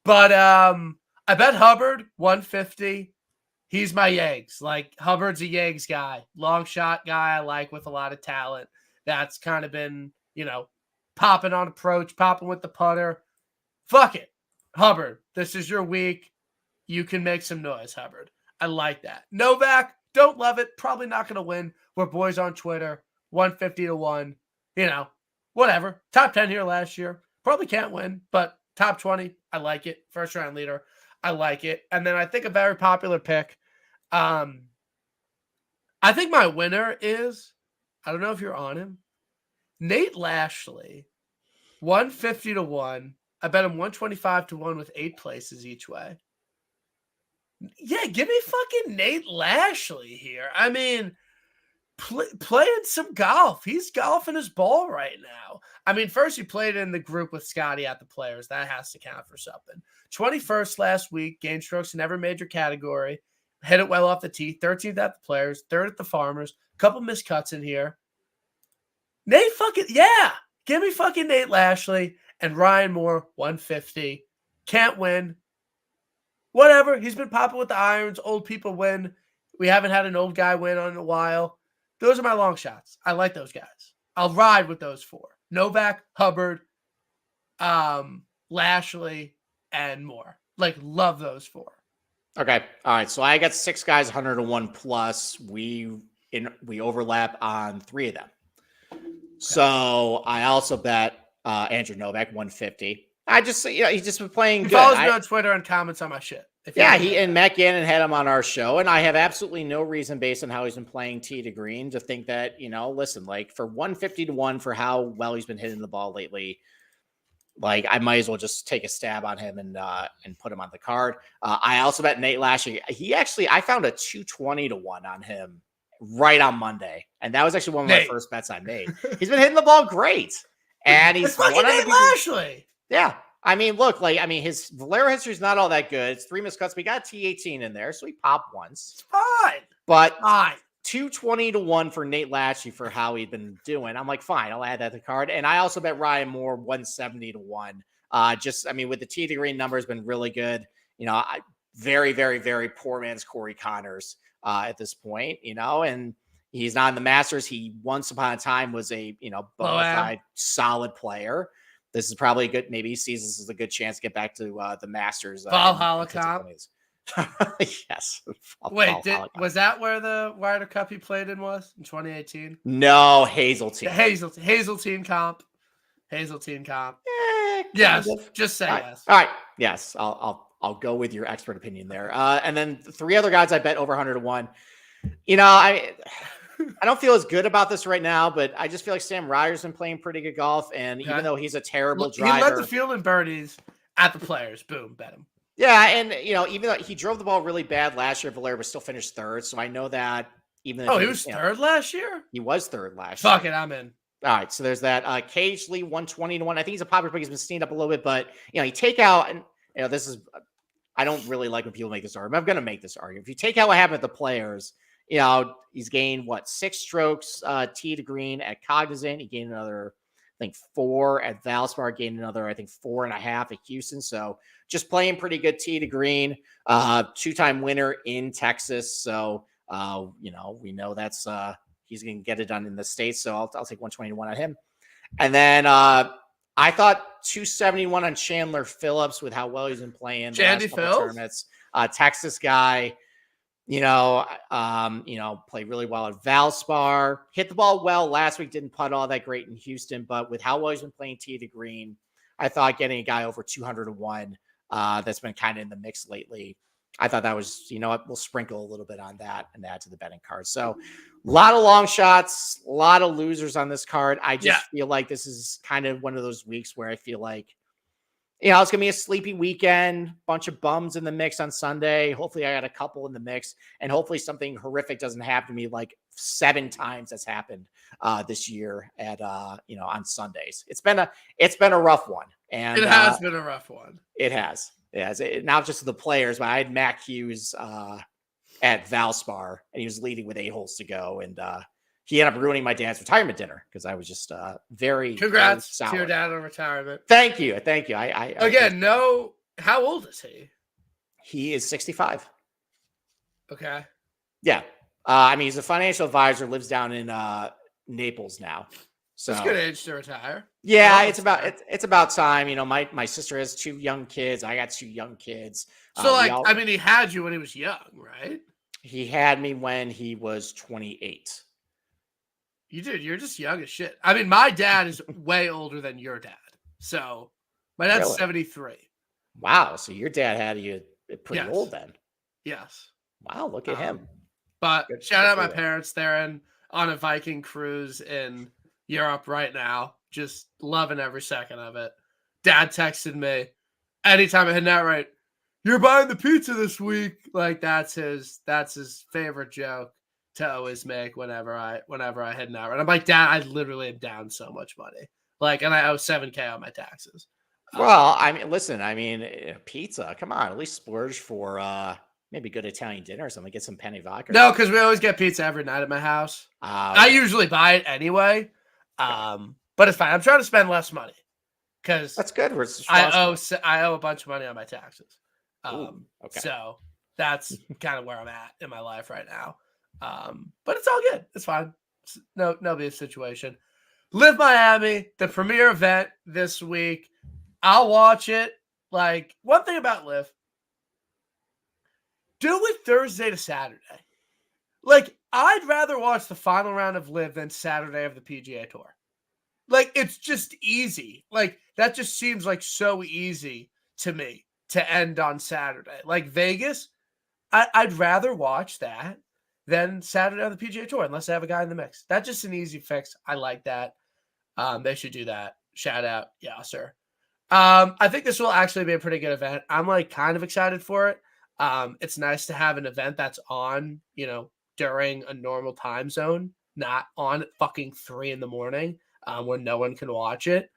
S1: But I bet Hubbard 150. He's my Yags. Like, Hubbard's a Yags guy. Long shot guy I like with a lot of talent. That's kind of been, popping on approach, popping with the putter. Fuck it. Hubbard, this is your week. You can make some noise, Hubbard. I like that. Novak, don't love it. Probably not going to win. We're boys on Twitter. 150 to 1. Whatever. Top 10 here last year. Probably can't win, but top 20, I like it. First round leader. I like it. And then I think a very popular pick. I think my winner is, I don't know if you're on him, Nate Lashley, 150 to 1. I bet him 125 to 1 with 8 places each way. Yeah, give me fucking Nate Lashley here. I mean, playing some golf. He's golfing his ball right now. I mean, first he played in the group with Scotty at the Players. That has to count for something. 21st last week, gained strokes in every major category. Hit it well off the tee. 13th at the Players. 3rd at the Farmers. Couple missed cuts in here. Nate give me fucking Nate Lashley and Ryan Moore, 150. Can't win. Whatever. He's been popping with the irons. Old people win. We haven't had an old guy win in a while. Those are my long shots. I like those guys. I'll ride with those 4. Novak, Hubbard, Lashley, and Moore. Like, love those 4.
S2: Okay. All right. So I got 6 guys, 100 to 1 plus. We overlap on 3 of them. Okay. So I also bet Andrew Novak 150. I just, he's just been playing good.
S1: He follows me on Twitter and comments on my shit.
S2: Yeah, he and Matt Gannon had him on our show, and I have absolutely no reason, based on how he's been playing tee to green, to think that, listen, like, for 150 to 1 for how well he's been hitting the ball lately, like I might as well just take a stab on him and put him on the card. I also bet Nate Lashley. I found a 220-1 on him right on Monday, and that was actually one of my first bets I made. He's been hitting the ball great, and he's
S1: fucking Nate Lashley.
S2: Yeah, I mean, look, his Valero history is not all that good. It's 3 missed cuts, but he got T18 in there, so he popped once.
S1: It's fine,
S2: but
S1: fine.
S2: 220-1 for Nate Lashley for how he'd been doing. I'm like, fine, I'll add that to the card. And I also bet Ryan Moore 170-1. With the tee to green number has been really good. Very, very, very poor man's Corey Connors at this point, and he's not in the Masters. He once upon a time was a, bona fide solid player. This is probably good. Maybe he sees this as a good chance to get back to the Masters.
S1: Valhalla Cup.
S2: Yes.
S1: Wait, was that where the Ryder Cup he played in was in 2018?
S2: No, Hazeltine.
S1: Hazeltine comp. Yes, just say yes.
S2: All right. Yes, I'll go with your expert opinion there. And then 3 other guys I bet over 100-1. I don't feel as good about this right now, but I just feel like Sam Ryder's been playing pretty good golf, and even though he's a terrible driver,
S1: he led the field in birdies at the Players. Boom, bet him.
S2: Yeah, and even though he drove the ball really bad last year, Valero was still finished third. So I know that even
S1: he was third last year.
S2: He was third last year.
S1: Fuck it, I'm in.
S2: All right, so there's that. Cage Lee 120-1. I think he's a popular pick. He's been sneaked up a little bit, but you take out, and this is, I don't really like when people make this argument. I'm going to make this argument. If you take out what happened at the Players, he's gained 6 strokes tee to green at Cognizant. He gained another, I think 4 at Valspar, gained another, I think 4.5 at Houston. So just playing pretty good tee to green, 2-time winner in Texas. So, we know that's, he's going to get it done in the States. So I'll take 121 on him. And then I thought 271 on Chandler Phillips with how well he's been playing.
S1: Chandy Phillips,
S2: Texas guy. Played really well at Valspar. Hit the ball well last week. Didn't putt all that great in Houston, but with how well he's been playing tee to green, I thought getting a guy over 200-1 that's been kind of in the mix lately. I thought that was, we'll sprinkle a little bit on that and add to the betting card. So a lot of long shots, a lot of losers on this card. I just feel like this is kind of one of those weeks where I feel like, it's going to be a sleepy weekend, bunch of bums in the mix on Sunday. Hopefully I got a couple in the mix, and hopefully something horrific doesn't happen to me like 7 times that's happened this year at, on Sundays. It's been a rough one. And
S1: it has been a rough one.
S2: It has. Yeah, not just the Players, but I had Mac Hughes at Valspar, and he was leading with 8 holes to go, and he ended up ruining my dad's retirement dinner because I was just very
S1: congrats
S2: very
S1: to your dad on retirement.
S2: Thank you.
S1: How old is he?
S2: He is 65.
S1: Okay.
S2: Yeah, he's a financial advisor, lives down in Naples now. So
S1: it's a good age to retire.
S2: Yeah, it's about time. My sister has 2 young kids. I got 2 young kids.
S1: So he had you when he was young, right?
S2: He had me when he was 28.
S1: You did. You're just young as shit. My dad is way older than your dad. So my dad's 73.
S2: Wow. So your dad had you pretty old then.
S1: Yes.
S2: Wow. Look at him.
S1: But shout out my parents. They're on a Viking cruise in Europe right now. Just loving every second of it. Dad texted me anytime I hit that right. You're buying the pizza this week. Like that's his favorite joke to always make whenever I hit that right. I'm like, Dad, I literally am down so much money. And I owe $7,000 on my taxes.
S2: Well, listen, pizza. Come on, at least splurge for maybe good Italian dinner or something. Get some penne vodka.
S1: No, because we always get pizza every night at my house. I usually buy it anyway. But it's fine. I'm trying to spend less money because
S2: that's good.
S1: I owe a bunch of money on my taxes.
S2: Okay.
S1: So that's kind of where I'm at in my life right now. But it's all good. It's fine. It's no big situation. LIV Miami, the premier event this week. I'll watch it. One thing about LIV, do it Thursday to Saturday. I'd rather watch the final round of LIV than Saturday of the PGA Tour. It's just easy. That just seems so easy to me to end on Saturday. Vegas, I'd rather watch that than Saturday on the PGA Tour unless I have a guy in the mix. That's just an easy fix. I like that. They should do that. Shout out Yasser. I think this will actually be a pretty good event. I'm like kind of excited for it. It's nice to have an event that's on, during a normal time zone, not on at fucking 3 a.m, when no one can watch it.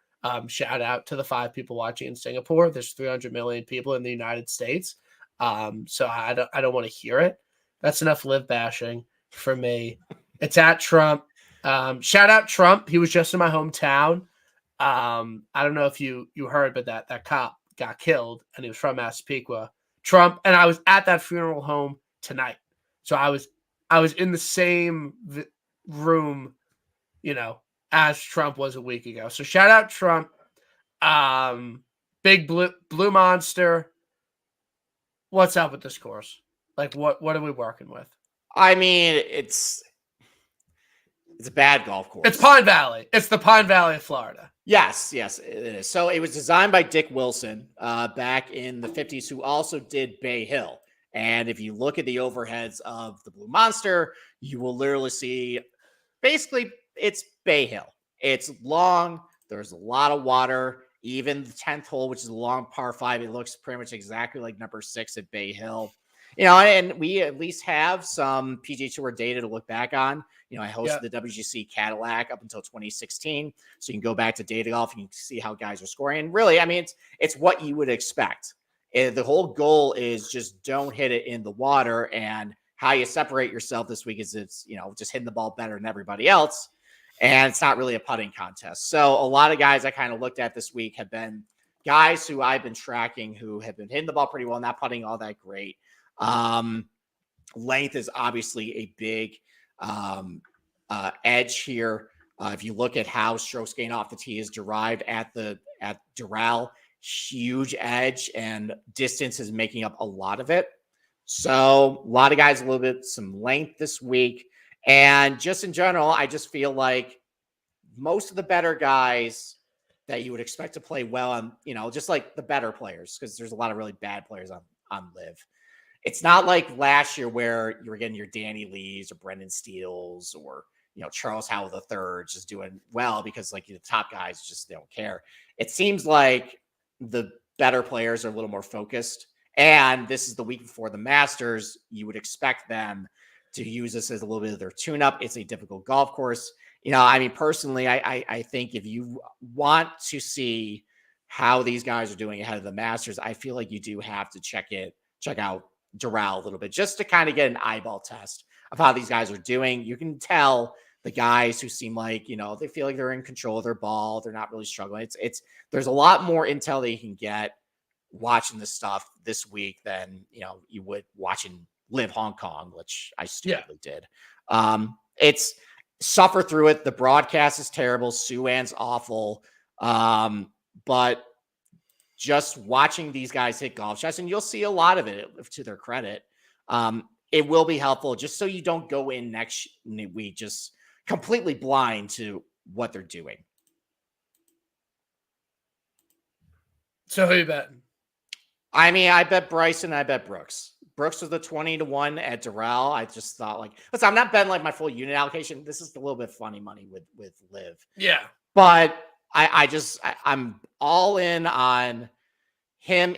S1: Shout out to the 5 people watching in Singapore. There's 300 million people in the United States. So I don't want to hear it. That's enough live bashing for me. It's at Trump. Shout out Trump. He was just in my hometown. I don't know if you heard, but that cop got killed, and he was from Massapequa. Trump, and I was at that funeral home tonight, so I was in the same room, as Trump was a week ago. So shout out Trump. Big blue monster. What's up with this course? Like, what are we working with?
S2: I mean, it's a bad golf course.
S1: It's Pine Valley. It's the Pine Valley of Florida.
S2: Yes, it is. So it was designed by Dick Wilson back in the 50s, who also did Bay Hill. And if you look at the overheads of the Blue Monster, you will literally see basically it's Bay Hill. It's long. There's a lot of water. Even the 10th hole, which is a long par 5, it looks pretty much exactly like number 6 at Bay Hill. And we at least have some PGA Tour data to look back on. I hosted the WGC Cadillac up until 2016. So you can go back to Data Golf and you can see how guys are scoring. And really, I mean, it's what you would expect. The whole goal is just don't hit it in the water. And how you separate yourself this week is it's just hitting the ball better than everybody else. And it's not really a putting contest. So a lot of guys I kind of looked at this week have been guys who I've been tracking who have been hitting the ball pretty well, not putting all that great. Length is obviously a big edge here. If you look at how strokes gain off the tee is derived at Doral, huge edge, and distance is making up a lot of it. So a lot of guys, a little bit some length this week. And just in general, I just feel like most of the better guys that you would expect to play well on, just like the better players, because there's a lot of really bad players on LIV. It's not like last year where you were getting your Danny Lees or Brendan Steeles or, Charles Howell III just doing well because like the top guys just don't care. It seems like the better players are a little more focused. And this is the week before the Masters. You would expect them to use this as a little bit of their tune-up. It's a difficult golf course. Personally, I think if you want to see how these guys are doing ahead of the Masters, I feel like you do have to check out Doral a little bit just to kind of get an eyeball test of how these guys are doing. You can tell the guys who seem like, they feel like they're in control of their ball. They're not really struggling. There's a lot more intel that you can get watching this stuff this week than, you would watching LIV Hong Kong, which I stupidly did. It's suffer through it. The broadcast is terrible. Suan's awful. But just watching these guys hit golf shots, and you'll see a lot of it to their credit. It will be helpful just so you don't go in next week just completely blind to what they're doing.
S1: So who you betting?
S2: I mean, I bet Bryson. I bet Brooks. Brooks was the 20-1 at Doral. I just thought listen, I'm not betting like my full unit allocation. This is a little bit funny money with LIV.
S1: Yeah.
S2: But I'm all in on him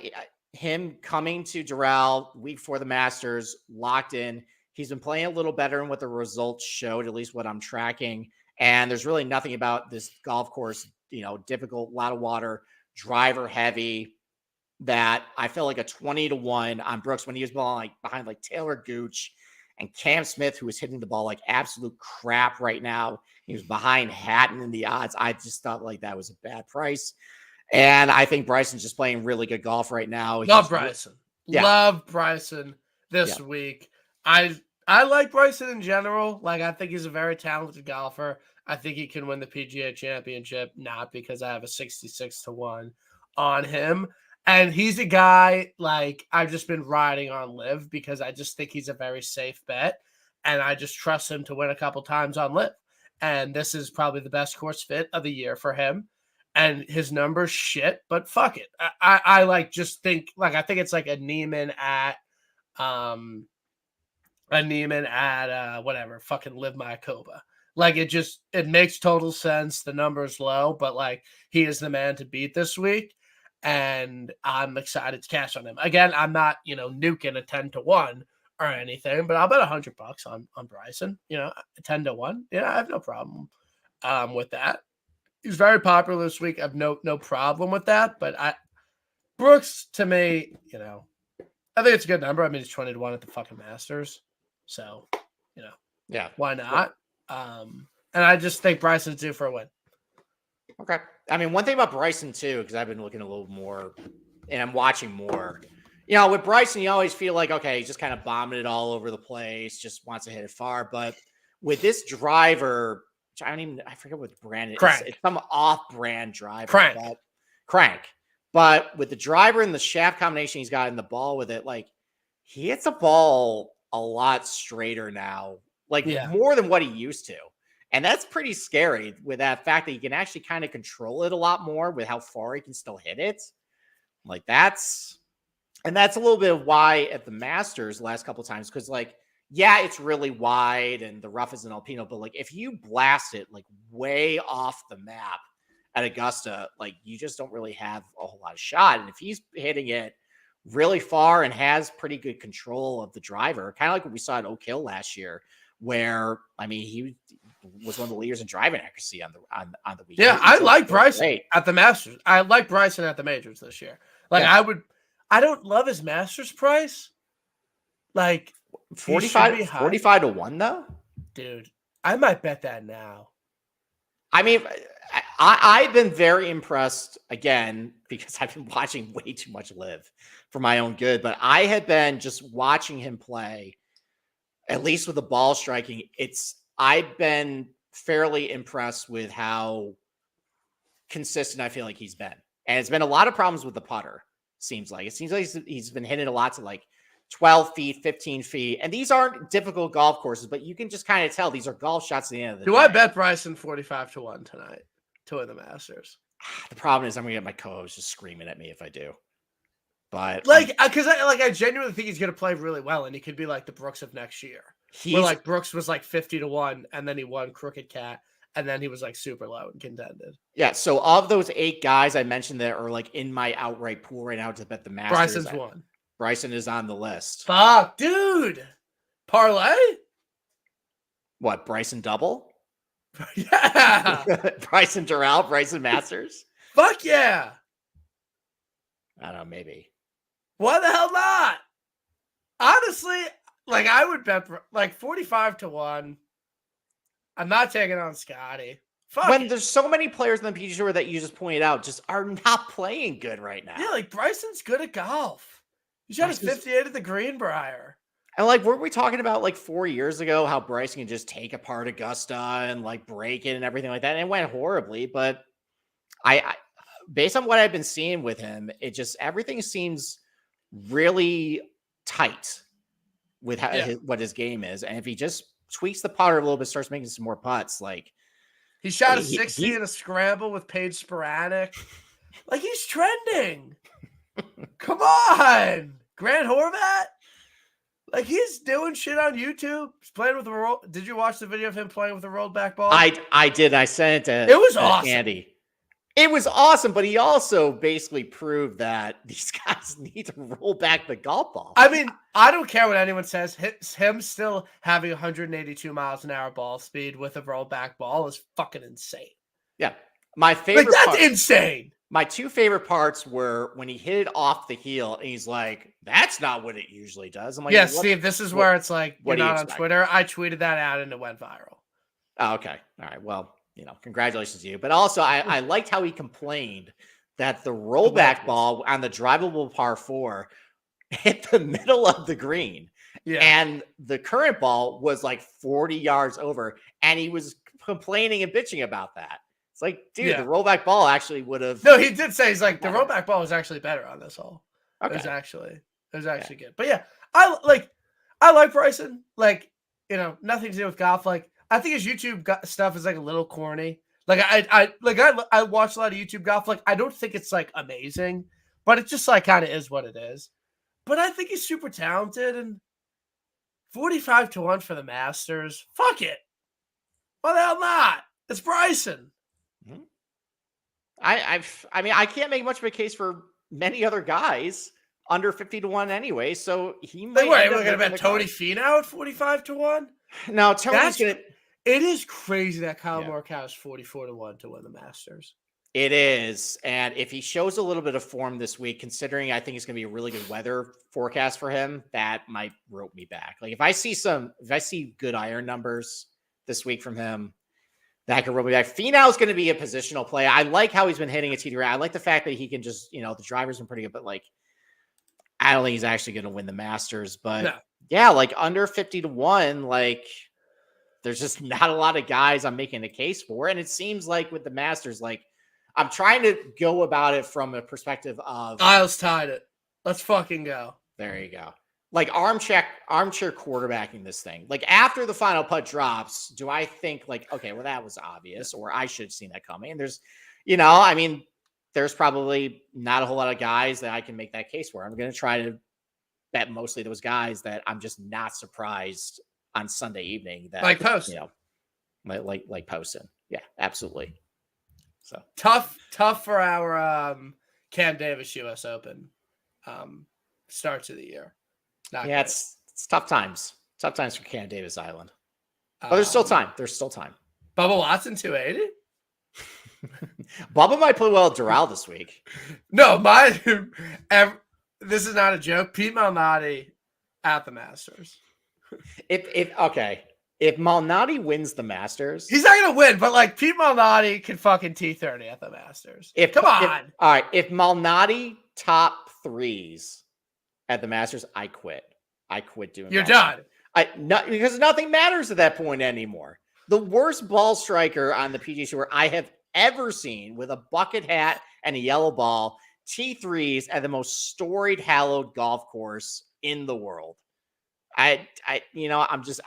S2: coming to Doral week for the Masters, locked in. He's been playing a little better than what the results showed, at least what I'm tracking. And there's really nothing about this golf course, difficult, a lot of water, driver heavy, that I feel like a 20-1 on Brooks when he was behind Taylor Gooch and Cam Smith, who was hitting the ball like absolute crap right now. He was behind Hatton in the odds. I just thought like that was a bad price. And I think Bryson's just playing really good golf right now.
S1: Love Bryson. Yeah. Love Bryson this week. I like Bryson in general. Like, I think he's a very talented golfer. I think he can win the PGA Championship, not because I have a 66-1 on him. And he's a guy, like, I've just been riding on LIV because I just think he's a very safe bet. And I just trust him to win a couple times on LIV. And this is probably the best course fit of the year for him. And his numbers shit, but fuck it. I think it's like a Neiman at whatever, fucking Live Mayakoba. Like, it makes total sense. The number's low, but like, he is the man to beat this week. and I'm excited to cash on him. Again, I'm not, nuking a 10-1 or anything, but I'll bet $100 on Bryson, 10-1. Yeah, I have no problem with that. He's very popular this week. I have no problem with that, but Brooks, to me, I think it's a good number. I mean, it's 20-1 at the fucking Masters. So,
S2: yeah,
S1: why not? And I just think Bryson's due for a win.
S2: Okay. I mean, one thing about Bryson too, because I've been looking a little more and I'm watching more. With Bryson, you always feel like, okay, he's just kind of bombing it all over the place, just wants to hit it far. But with this driver, which I forget what brand it is. It's some off-brand driver. Crank. But with the driver and the shaft combination he's got in the ball with it, like he hits the ball a lot straighter now, more than what he used to. And that's pretty scary with that fact that you can actually kind of control it a lot more with how far he can still hit it. That's a little bit of why at the Masters last couple of times, because it's really wide and the rough is an Alpino, but if you blast it way off the map at Augusta, you just don't really have a whole lot of shot. And if he's hitting it really far and has pretty good control of the driver, kind of like what we saw at Oak Hill last year, where he was one of the leaders in driving accuracy on the weekend.
S1: Yeah, I like Bryson at the Masters. I like Bryson at the majors this year. I don't love his Masters price.
S2: 45-1 though?
S1: Dude, I might bet that now.
S2: I mean, I've been very impressed, again, because I've been watching way too much LIV for my own good, but I had been just watching him play, at least with the ball striking. I've been fairly impressed with how consistent I feel like he's been. And it's been a lot of problems with the putter, seems like. It seems like he's been hitting a lot to 12 feet, 15 feet. And these aren't difficult golf courses, but you can just kind of tell these are golf shots at the end of the day.
S1: Do I bet Bryson 45-1 tonight to win the Masters?
S2: The problem is I'm going to get my co-host just screaming at me if I do. But
S1: because I genuinely think he's going to play really well, and he could be like the Brooks of next year. Where Brooks was 50-1, and then he won Crooked Cat, and then he was super low and contended.
S2: Yeah. So of those 8 guys I mentioned that are in my outright pool right now to bet the Masters,
S1: Bryson's one.
S2: Bryson is on the list.
S1: Fuck, dude. Parlay?
S2: What, Bryson double?
S1: Yeah.
S2: Bryson Durrell, Bryson Masters?
S1: Fuck yeah.
S2: I don't know, maybe.
S1: Why the hell not? Honestly, I would bet 45-1. I'm not taking on Scotty.
S2: When there's so many players in the PGA Tour that you just pointed out just are not playing good right now.
S1: Yeah, Bryson's good at golf. He shot his 58 at the Greenbrier.
S2: And weren't we talking about 4 years ago how Bryson can just take apart Augusta and break it and everything like that? And it went horribly, but I based on what I've been seeing with him, everything seems really tight with what his game is. And if he just tweaks the putter a little bit, starts making some more putts,
S1: he shot a 60 in a scramble with Paige Sporadic. He's trending. Come on, Grant Horvat. He's doing shit on YouTube. He's playing with a roll. Did you watch the video of him playing with a rolled back ball?
S2: I did. I sent it
S1: to. It was awesome,
S2: Andy. It was awesome, but he also basically proved that these guys need to roll back the golf ball.
S1: I mean, I don't care what anyone says. Him still having 182 miles an hour ball speed with a roll back ball is fucking insane.
S2: Yeah, my favorite.
S1: That's insane.
S2: My 2 favorite parts were when he hit it off the heel and he's like, that's not what it usually does. I'm like,
S1: yeah, Steve, this is where it's you're not on Twitter. I tweeted that out and it went viral.
S2: Oh, okay. All right. Well, congratulations to you. But also I liked how he complained that the rollback ball on the drivable par 4 hit the middle of the green. Yeah. And the current ball was 40 yards over. And he was complaining and bitching about that. It's dude, the rollback ball actually would have.
S1: No, he did say he's the rollback ball was actually better on this hole. Okay. It was actually good. But yeah, I like Bryson. Nothing to do with golf. I think his YouTube stuff is a little corny. I watch a lot of YouTube golf. I don't think it's amazing, but it just kind of is what it is. But I think he's super talented, and 45-1 for the Masters. Fuck it. Why the hell not? It's Bryson.
S2: I mean, I can't make much of a case for many other guys under 50-1 anyway, so he
S1: Like,
S2: might.
S1: wait, we're gonna bet Tony Finau at 45-1.
S2: No, Tony's gonna.
S1: It is crazy that Kyle
S2: Yeah.
S1: Morikawa is 44-1 to win the Masters.
S2: It is, and if he shows a little bit of form this week, considering I think it's going to be a really good weather forecast for him, that might rope me back. Like if I see good iron numbers this week from him, that could rope me back. Finau is going to be a positional play. I like how he's been hitting a T3. I like the fact that he can just, the driver's been pretty good, but like I don't think he's actually going to win the Masters. But
S1: No.
S2: yeah, like under 50-1, like there's just not a lot of guys I'm making a case for, and it seems like with the Masters, like. I'm trying to go about it from a perspective of
S1: Isles tied it. Let's fucking go.
S2: There you go. Like armchair quarterbacking this thing. Like after the final putt drops, do I think like, okay, well that was obvious, or I should have seen that coming? And there's, there's probably not a whole lot of guys that I can make that case for. I'm going to try to bet mostly those guys that I'm just not surprised on Sunday evening that
S1: like Post,
S2: like Poston. Yeah, absolutely. So
S1: tough for our Cam Davis US Open starts of the year.
S2: It's tough times. Tough times for Cam Davis Island. But there's still time. There's still time.
S1: Bubba Watson 280.
S2: Bubba might play well at Doral this week.
S1: No, this is not a joke. Pete Malnati at the Masters.
S2: If Malnati wins the Masters,
S1: he's not gonna win, but like Pete Malnati can fucking T30 at the Masters. Come on.
S2: All right. If Malnati top threes at the Masters, I quit. I quit doing.
S1: You're done.
S2: Because nothing matters at that point anymore. The worst ball striker on the PGA Tour I have ever seen, with a bucket hat and a yellow ball, T3s at the most storied, hallowed golf course in the world. I'm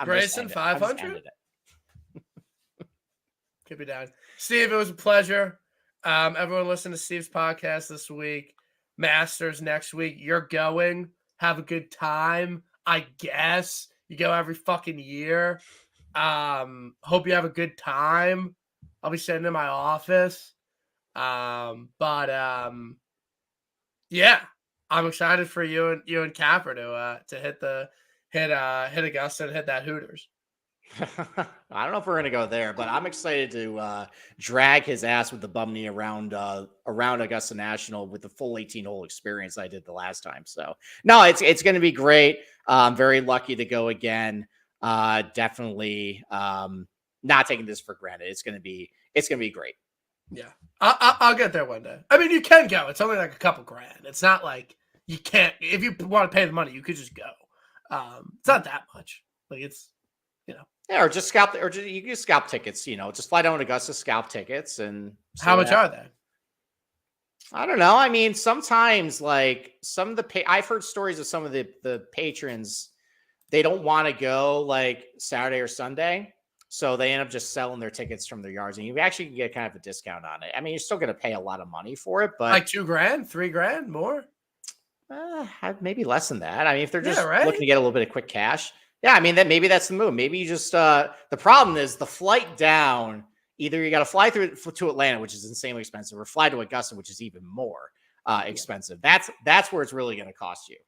S1: Grayson 500. Could be down. Steve, it was a pleasure. Everyone listen to Steve's podcast this week. Masters next week. You're going. Have a good time. I guess you go every fucking year. Hope you have a good time. I'll be sitting in my office. Yeah, I'm excited for you and Capper to hit Augusta and hit that Hooters.
S2: I don't know if we're gonna go there, but I'm excited to drag his ass with the bum knee around Augusta National with the full 18-hole experience I did the last time. So no, it's gonna be great. I'm very lucky to go again. Definitely not taking this for granted. It's gonna be great.
S1: Yeah, I'll get there one day. I mean, you can go. It's only like a couple grand. It's not like you can't. If you want to pay the money, you could just go. It's not that much. Like it's,
S2: Yeah, or just scalp, or you can just scalp tickets. Just fly down to Augusta, scalp tickets, and
S1: how much are they?
S2: I don't know. I mean, sometimes like some of the I've heard stories of some of the patrons, they don't want to go like Saturday or Sunday, so they end up just selling their tickets from their yards, and you actually can get kind of a discount on it. I mean, you're still going to pay a lot of money for it, but
S1: like $2,000, $3,000 more.
S2: Maybe less than that. I mean, if they're just looking to get a little bit of quick cash. Yeah, I mean, maybe that's the move. Maybe you just the problem is the flight down. Either you got to fly to Atlanta, which is insanely expensive, or fly to Augusta, which is even more expensive. That's where it's really going to cost you,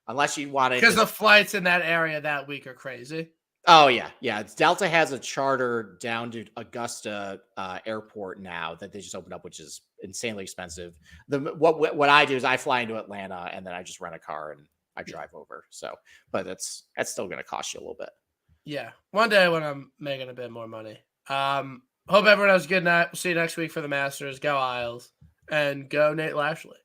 S2: unless you want to.
S1: Because the flights in that area that week are crazy.
S2: Oh yeah. Delta has a charter down to Augusta airport now that they just opened up, which is insanely expensive. What I do is I fly into Atlanta and then I just rent a car and I drive over. So, but that's still going to cost you a little bit.
S1: Yeah, one day when I'm making a bit more money. Hope everyone has a good night. We'll see you next week for the Masters. Go Isles and go Nate Lashley.